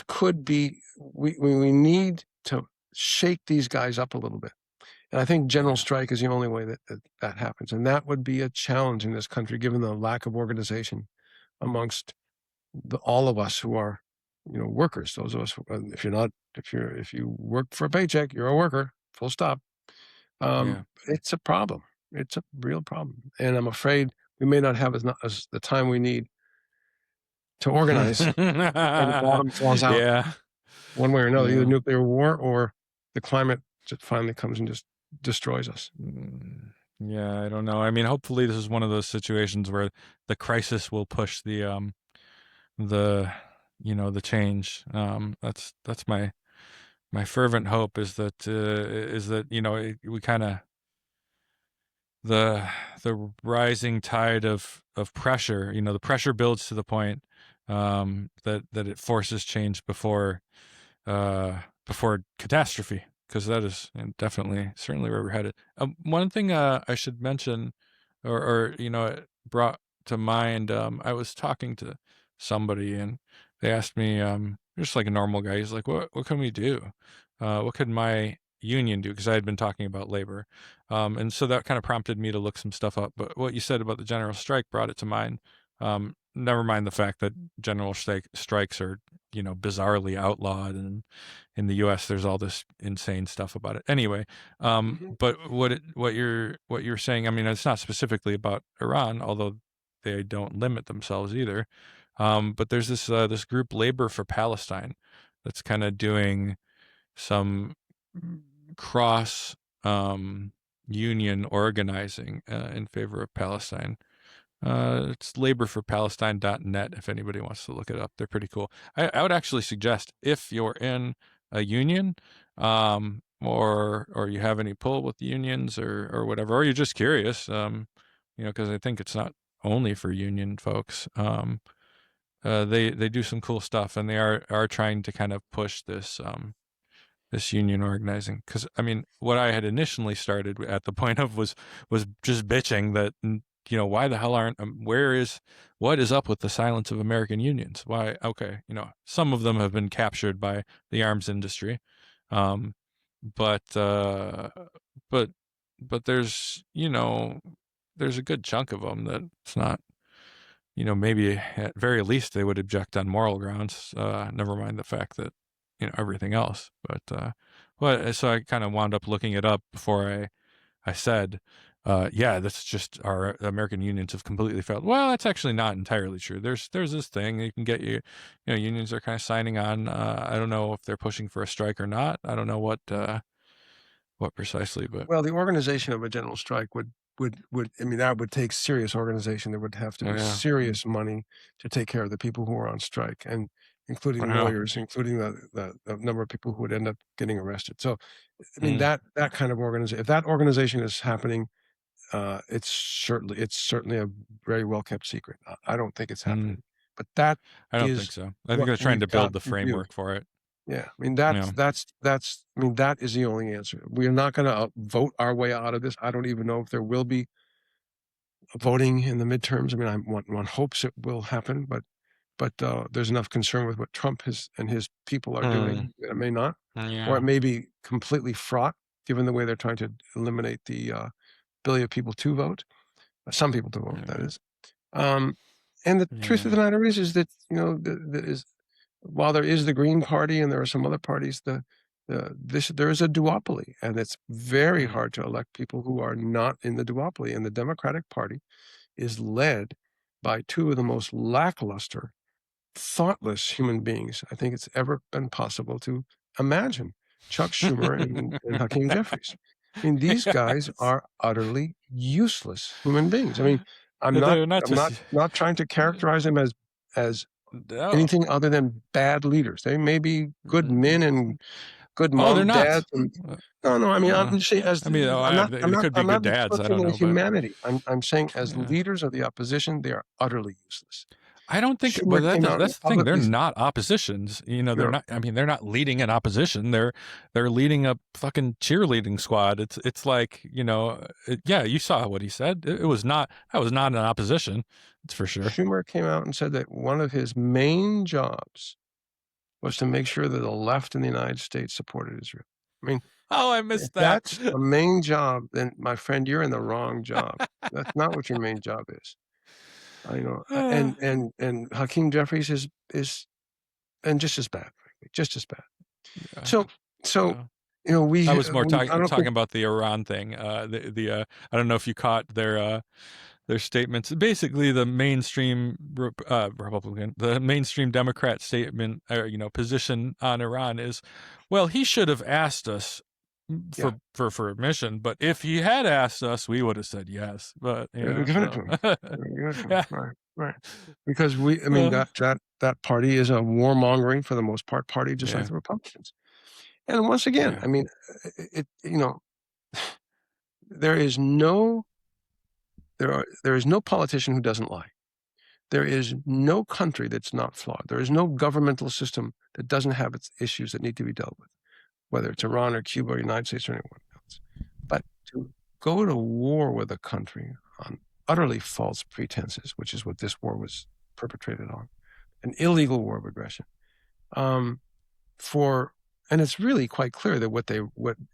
could be. We need to shake these guys up a little bit. And I think general strike is the only way that happens. And that would be a challenge in this country, given the lack of organization amongst all of us who are, workers. Those of us, if you work for a paycheck, you're a worker, full stop. It's a problem. It's a real problem. And I'm afraid we may not have as the time we need to organize. And the bottom falls out. Yeah. One way or another, either nuclear war or the climate just finally comes and just destroys us. Yeah, I don't know. I mean, hopefully this is one of those situations where the crisis will push the change. That's my fervent hope is that we kind of the rising tide of pressure, the pressure builds to the point that it forces change before catastrophe, because that is certainly where we're headed. One thing I should mention, or it brought to mind, I was talking to somebody and they asked me, just like a normal guy, he's like, what can we do? What could my union do? Because I had been talking about labor. And so that kind of prompted me to look some stuff up. But what you said about the general strike brought it to mind. Never mind the fact that general strikes are, bizarrely outlawed, and in the U.S. there's all this insane stuff about it. Anyway, but what you're saying, I mean, it's not specifically about Iran, although they don't limit themselves either. But there's this group, Labor for Palestine, that's kind of doing some cross union organizing in favor of Palestine. It's laborforpalestine.net if anybody wants to look it up. They're pretty cool. I would actually suggest, if you're in a union, or you have any pull with unions or whatever, or you're just curious, because I think it's not only for union folks. They do some cool stuff, and they are trying to kind of push this union organizing. Because I mean, what I had initially started at the point of was just bitching that why the hell aren't what is up with the silence of American unions? Why? Okay, some of them have been captured by the arms industry, um, but but but there's a good chunk of them that it's not. Maybe at very least they would object on moral grounds. Never mind the fact that everything else. So I kind of wound up looking it up before I said, yeah, that's just our American unions have completely failed. Well, that's actually not entirely true. There's this thing you can get unions are kind of signing on. I don't know if they're pushing for a strike or not. I don't know what precisely, but Well, the organization of a general strike would I mean, that would take serious organization. There would have to be yeah, serious money to take care of the people who are on strike, and including yeah, lawyers, including the number of people who would end up getting arrested. So, I mean, mm, that kind of organization, if that organization is happening, it's certainly a very well kept secret. I don't think it's mm. happening, but that I don't think is so. I think what they're trying we've to build got the to do. framework for it. Yeah, I mean Yeah. I mean that is the only answer. We are not going to vote our way out of this. I don't even know if there will be voting in the midterms. I mean, one hopes it will happen, but there's enough concern with what Trump and his people are doing that it may not, or it Yeah. may be completely fraught, given the way they're trying to eliminate the ability of people to vote, some people to vote. That Yeah. is, um, and the truth of Yeah. the matter is that that is while there is the Green Party and there are some other parties, there is a duopoly, and it's very Mm. hard to elect people who are not in the duopoly. And the Democratic Party is led by two of the most lackluster, thoughtless human beings I think it's ever been possible to imagine: Chuck Schumer and Hakeem Jeffries. I mean, these guys Yes. are utterly useless human beings. I mean, I'm not They're not I'm not just not trying to characterize them as no. anything other than bad leaders. They may be good men and good Oh, they're mom, not. dads, and Uh, no, I mean, uh, I'm just saying I mean, they could be I'm good not dads. I dismissing don't their know, but humanity. I'm saying as yeah. leaders of the opposition, they are utterly useless. I don't think, Schumer but came out and that's the thing. They're publicly not oppositions. They're no, not. I mean, they're not leading an opposition. They're leading a fucking cheerleading squad. It's like yeah. You saw what he said. It was not. I was not an opposition. It's for sure. Schumer came out and said that one of his main jobs was to make sure that the left in the United States supported Israel. I mean, Oh, I if missed that. that's a main job, then my friend, you're in the wrong job. That's not what your main job is. I know, and Hakeem Jeffries is and just as bad, frankly, just as bad. Yeah. So so Yeah. we I was more I don't talking think about the Iran thing. I don't know if you caught their statements. Basically, the mainstream the mainstream Democrat statement, or position on Iran is, well, he should have asked us yeah, for permission, but if he had asked us, we would have said yes. But they're giving it to him. They're giving it to him. yeah, Right. Because I mean that party is a warmongering for the most part party, just like yeah, the Republicans. And once again, yeah, I mean, there is no there is no politician who doesn't lie. There is no country that's not flawed. There is no governmental system that doesn't have its issues that need to be dealt with, whether it's Iran or Cuba or United States or anyone else. But to go to war with a country on utterly false pretenses, which is what this war was perpetrated on, an illegal war of aggression, and it's really quite clear that what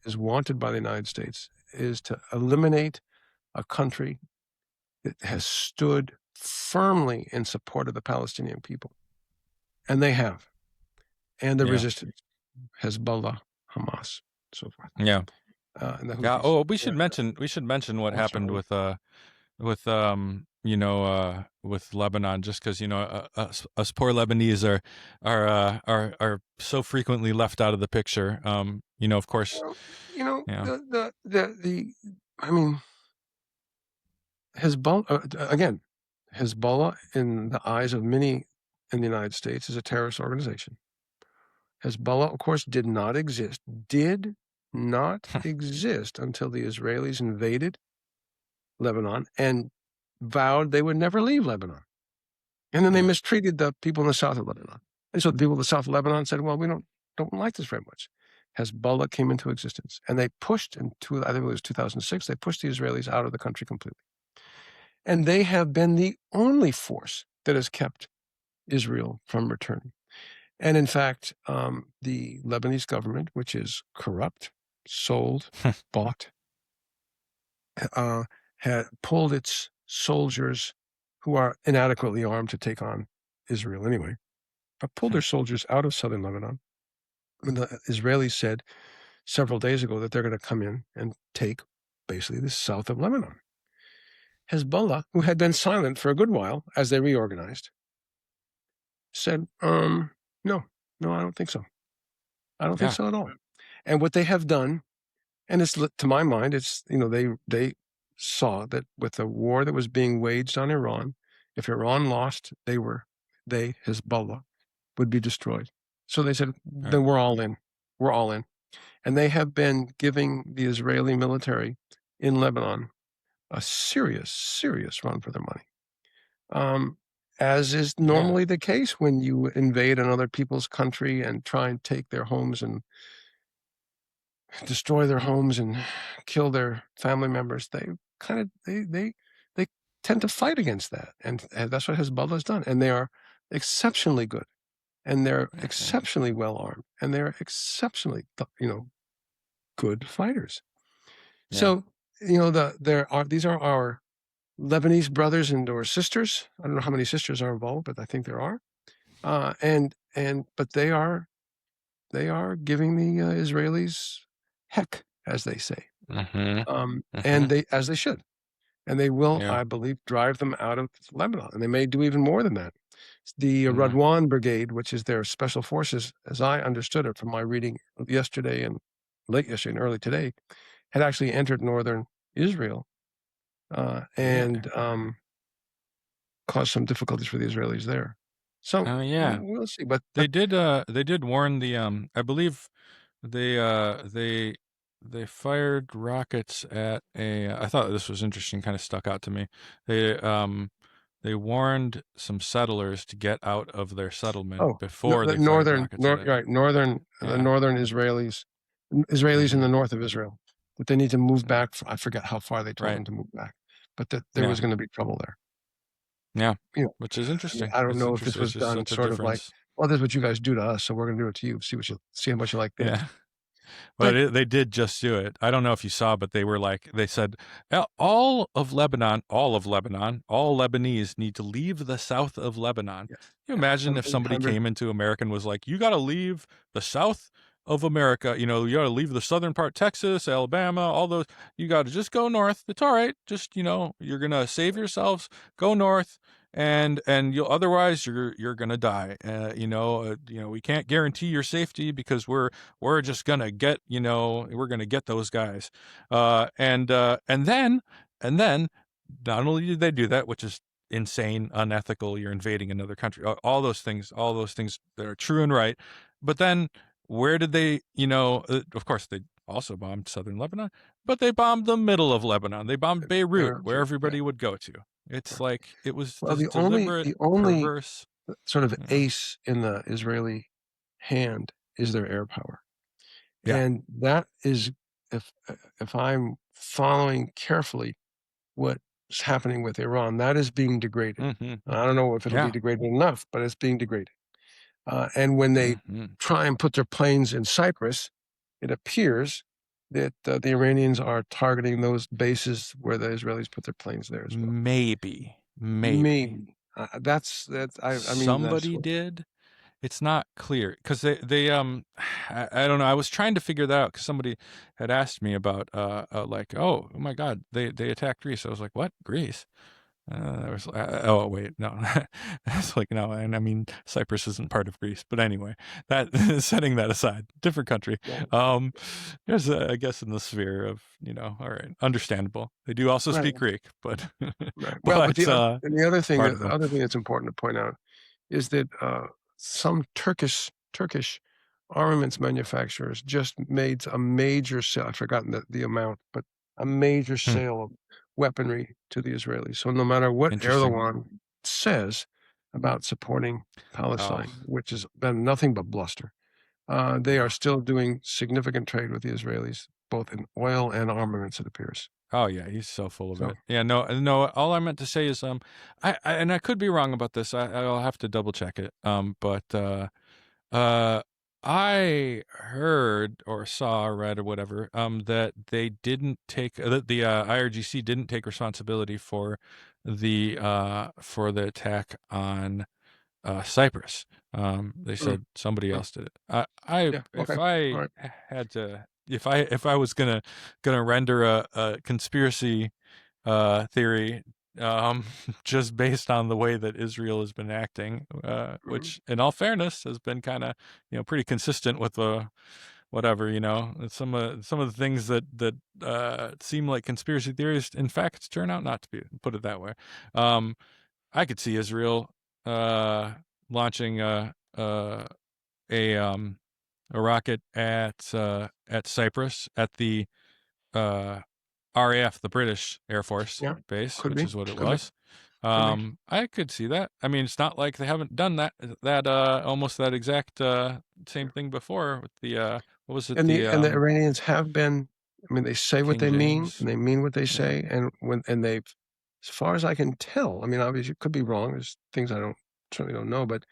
is wanted by the United States is to eliminate a country that has stood firmly in support of the Palestinian people, and they have, and the yeah, resistance, Hezbollah, Hamas, so forth, yeah. and the Yeah. Houthis. Oh, we should mention what I'm happened sorry. with Lebanon, just because us poor Lebanese are so frequently left out of the picture. Of course. Well, Yeah. I mean, Hezbollah again. Hezbollah, in the eyes of many in the United States, is a terrorist organization. Hezbollah, of course, did not exist until the Israelis invaded Lebanon and vowed they would never leave Lebanon. And then they Yeah. mistreated the people in the south of Lebanon. And so the people in the south of Lebanon said, well, we don't like this very much. Hezbollah came into existence, and they pushed I think it was 2006, they pushed the Israelis out of the country completely. And they have been the only force that has kept Israel from returning. And in fact, the Lebanese government, which is corrupt, sold, bought, had pulled its soldiers who are inadequately armed to take on Israel anyway, pulled their soldiers out of southern Lebanon. And the Israelis said several days ago that they're going to come in and take basically the south of Lebanon. Hezbollah, who had been silent for a good while as they reorganized, said, no, I don't think so. I don't think Yeah. so at all. And what they have done, and it's, to my mind, it's, they saw that with the war that was being waged on Iran, if Iran lost, Hezbollah, would be destroyed. So they said, then we're all in. We're all in. And they have been giving the Israeli military in Lebanon a serious, serious run for their money. As is normally the case when you invade another people's country and try and take their homes and destroy their homes and kill their family members, they tend to fight against that. And that's what Hezbollah has done. And they are exceptionally good. And they're exceptionally well armed. And they're exceptionally, good fighters. Yeah. So, these are our Lebanese brothers and or sisters. I don't know how many sisters are involved, but I think there are. But they are giving the Israelis heck, as they say, and as they should, and they will, I believe, drive them out of Lebanon, and they may do even more than that. The Radwan Brigade, which is their special forces, as I understood it from my reading yesterday and late yesterday and early today, had actually entered northern Israel and caused some difficulties for the Israelis there. So we'll see. But they did warn the I believe they fired rockets at a I thought this was interesting, kind of stuck out to me. They warned some settlers to get out of their settlement before they fired rockets at it. The northern Israelis in the north of Israel, that they need to move back. I forget how far they told them to move back, but that there was going to be trouble there. Yeah, which is interesting. I don't know if this was done sort of like, well, this is what you guys do to us, so we're going to do it to you. See how much you like this. Yeah. But they did just do it. I don't know if you saw, but they said all Lebanese need to leave the south of Lebanon. Yes. Can you imagine if somebody came into America and was like, you got to leave the south of America. You got to leave the southern part, Texas, Alabama, all those. You got to just go north. It's all right. Just, you're going to save yourselves. Go north. And you'll otherwise you're gonna die. We can't guarantee your safety because we're just gonna get we're gonna get those guys. And then not only did they do that, which is insane, unethical, you're invading another country, all those things that are true and right. But then where did they? Of course they also bombed southern Lebanon, but they bombed the middle of Lebanon. They bombed Beirut, where everybody would go to. It's like it was the only perverse sort of ace in the Israeli hand is their air power, and that is, if I'm following carefully what's happening with Iran, that is being degraded. I don't know if it'll be degraded enough, but it's being degraded. And when they try and put their planes in Cyprus, it appears that the Iranians are targeting those bases where the Israelis put their planes there as well. Maybe. That's I mean, somebody did. It's not clear because they I don't know. I was trying to figure that out because somebody had asked me about like, oh my God, they attacked Greece. I was like, what, Greece? I was oh wait, no. It's like, no, and I mean Cyprus isn't part of Greece, but anyway, that setting that aside, different country. There's I guess in the sphere of all right, understandable. They do also speak Greek, but but the other thing that's important to point out is that some Turkish armaments manufacturers just made a major sale. I've forgotten the amount, but a major sale of weaponry to the Israelis. So no matter what Erdogan says about supporting Palestine, which has been nothing but bluster, they are still doing significant trade with the Israelis, both in oil and armaments, it appears. Oh yeah, he's so full of So it. Yeah, no, no. All I meant to say is, I and I could be wrong about this. I'll have to double check it. Uh, I heard or saw or read or whatever, that they didn't take that the IRGC didn't take responsibility for the attack on Cyprus. They mm, said somebody mm, else did it. I yeah, if okay, all I right. had to if I was gonna render a conspiracy theory, um, just based on the way that Israel has been acting, Mm, which, in all fairness, has been kind of, pretty consistent with whatever, some of the things that seem like conspiracy theories, in fact, turn out not to be. Put it that way. Um, I could see Israel uh, launching a um, a rocket at Cyprus at the uh, RAF, the British Air Force yeah, base, could which be, is what it could be, was. could be. I could see that. I mean, it's not like they haven't done that almost that exact same thing before with the what was it, And the Iranians have been, I mean, they say what King they mean James? and they mean what they Yeah, say, and they've, as far as I can tell, I mean, obviously, it could be wrong, there's things I certainly don't know, but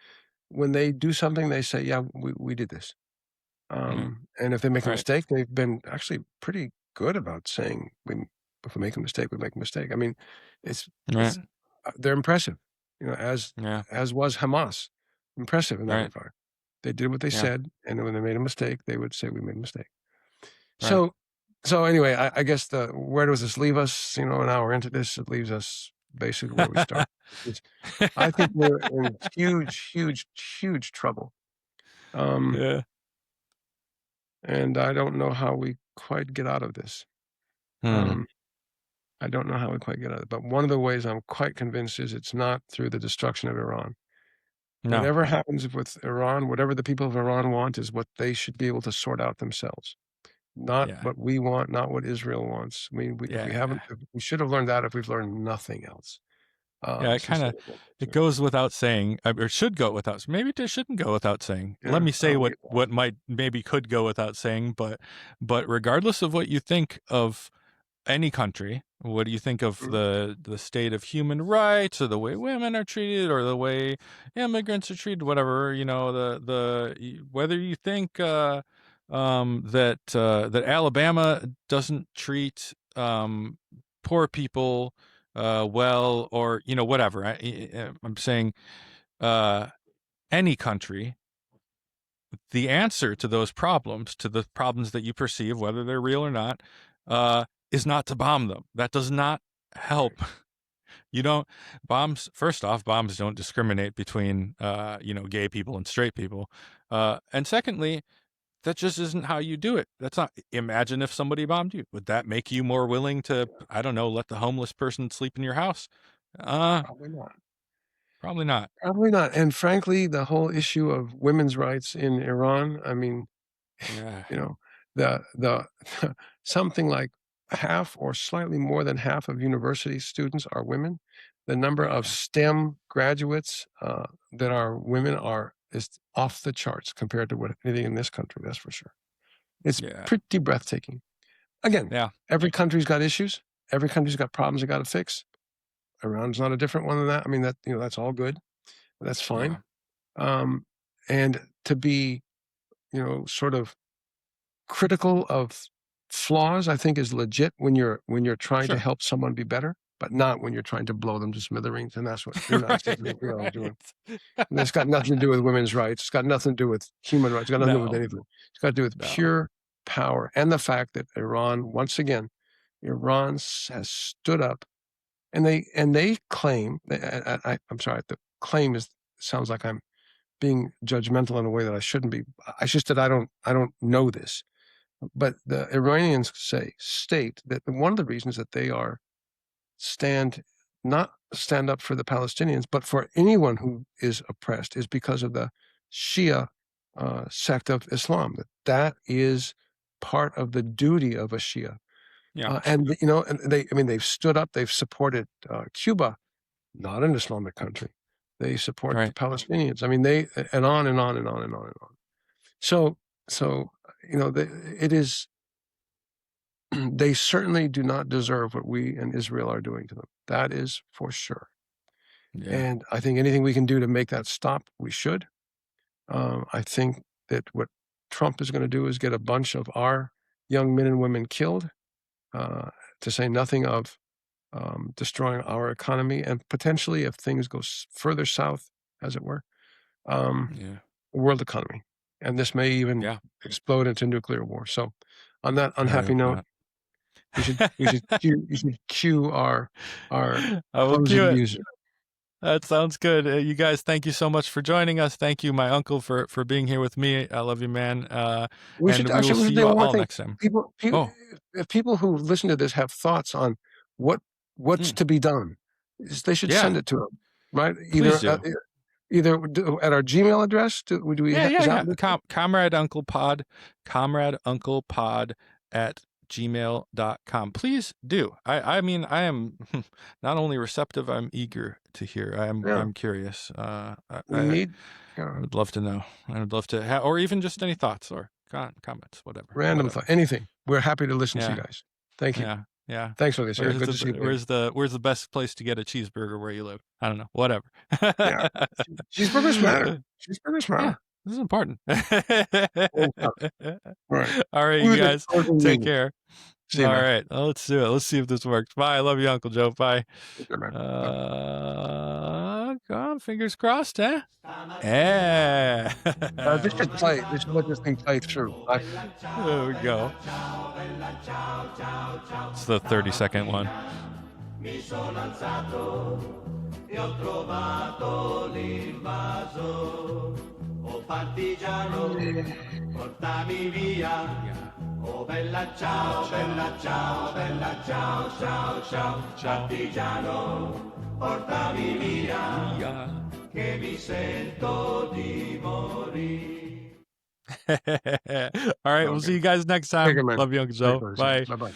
when they do something, they say, "Yeah, we did this." right, And if they make a right, mistake, they've been actually pretty good about saying, if we make a mistake, we make a mistake." I mean, it's right, it's they're impressive, yeah, as was Hamas, impressive in that right, regard. They did what they yeah, said, and when they made a mistake, they would say, "We made a mistake." right. So so anyway, I guess where does this leave us? An hour into this, it leaves us basically where we started, which is I think we're in huge, huge, huge trouble. Um, Yeah. and I don't know how we quite get out of this. Hmm. Um, I don't know how we quite get out of it. But one of the ways I'm quite convinced is it's not through the destruction of Iran. No. Whatever happens with Iran, whatever the people of Iran want is what they should be able to sort out themselves. Not Yeah. what we want, not what Israel wants. I mean, if we Yeah. haven't, if we should have learned that if we've learned nothing else Yeah. It since kind the of end of World War it II. goes without saying, or should go without. Maybe it shouldn't go without saying. Let Yeah, me say we, what might maybe could go without saying, but regardless of what you think of any country, what do you think of mm, the state of human rights, or the way women are treated, or the way immigrants are treated, whatever, whether you think that Alabama doesn't treat poor people well, or whatever. I'm saying uh, any country, the answer to those problems, to the problems that you perceive, whether they're real or not, is not to bomb them. That does not right. help. You don't First off, bombs don't discriminate between, gay people and straight people. And secondly, that just isn't how you do it. That's not, imagine if somebody bombed you. Would that make you more willing to, I don't know, let the homeless person sleep in your house? Uh, Probably not. Probably not. Probably not. And frankly, the whole issue of women's rights in Iran, I mean, Yeah. you know, the something like half or slightly more than half of university students are women. The number of Yeah. STEM graduates that are women is off the charts compared to what anything in this country. That's for sure. It's Yeah. pretty breathtaking. Again, Yeah. every country's got issues. Every country's got problems they got to fix. Iran's not a different one than that. I mean, that's all good. That's fine. Yeah. Um, and to be, sort of critical of flaws, I think is legit when you're trying to Sure. help someone be better, but not when you're trying to blow them to smithereens, and that's what the United States Right. and Israel are doing. Right. And it's got nothing to do with women's rights. It's got nothing to do with human rights. It's got nothing to do with No. anything. It's got to do with No. pure power and the fact that once again, Iran has stood up, and they claim. I'm sorry. The claim sounds like I'm being judgmental in a way that I shouldn't be. It's just that I don't know this. But the Iranians state that one of the reasons that they stand not stand up for the Palestinians, but for anyone who is oppressed, is because of the Shia sect of Islam. That is part of the duty of a Shia, Yeah. and they've stood up, they've supported Cuba, not an Islamic country. They support the Right. Palestinians. I mean, they and on and on and on and on and on. So, it is. they certainly do not deserve what we in Israel are doing to them. That is for sure. Yeah. And I think anything we can do to make that stop, we should. I think that what Trump is going to do is get a bunch of our young men and women killed, to say nothing of destroying our economy and potentially, if things go further south, as it were, Yeah. world economy. And this may even Yeah. explode into nuclear war. So, on that I unhappy hope note, not. you should cue our I will cue closing it. music. That sounds good. You guys, thank you so much for joining us. Thank you, my uncle, for being here with me. I love you, man. We And should we will actually see do you one more all thing. next time. People, Oh, if people who listen to this have thoughts on what's mm, to be done, they should yeah, send it to them, right? please do. Either at our Gmail address. Do we? Yeah, Is that yeah. Comrade Uncle Pod, Comrade Uncle Pod at gmail.com. Please do. I mean, I am not only receptive, I'm eager to hear. yeah? I'm curious. We need I would love to know. I would love to have, or even just any thoughts or comments, whatever. random thought, anything. We're happy to listen to you Yeah, guys. Thank you. yeah. Thanks for this. Yeah, good to see you. Baby. Where's the best place to get a cheeseburger where you live? I don't know. Whatever. Yeah, cheeseburgers matter. Cheeseburgers Yeah, matter. this is important. All right. All right, you guys. Take care. See you, All man. right, let's do it. Let's see if this works. Bye. I love you, Uncle Joe. Bye. Okay, man. Come on, fingers crossed, huh? Yeah. This should play. This should let this thing play through. There we go. It's the 30-second one. Mi sono alzato e ho trovato l'invaso. Oh partigiano, portami via. Oh bella ciao, bella ciao, bella ciao, ciao, ciao. Partigiano, portami via, che mi sento di morire. All right, we'll see you guys next time. Take care, man. Love you, Uncle Joe. Bye. Bye-bye.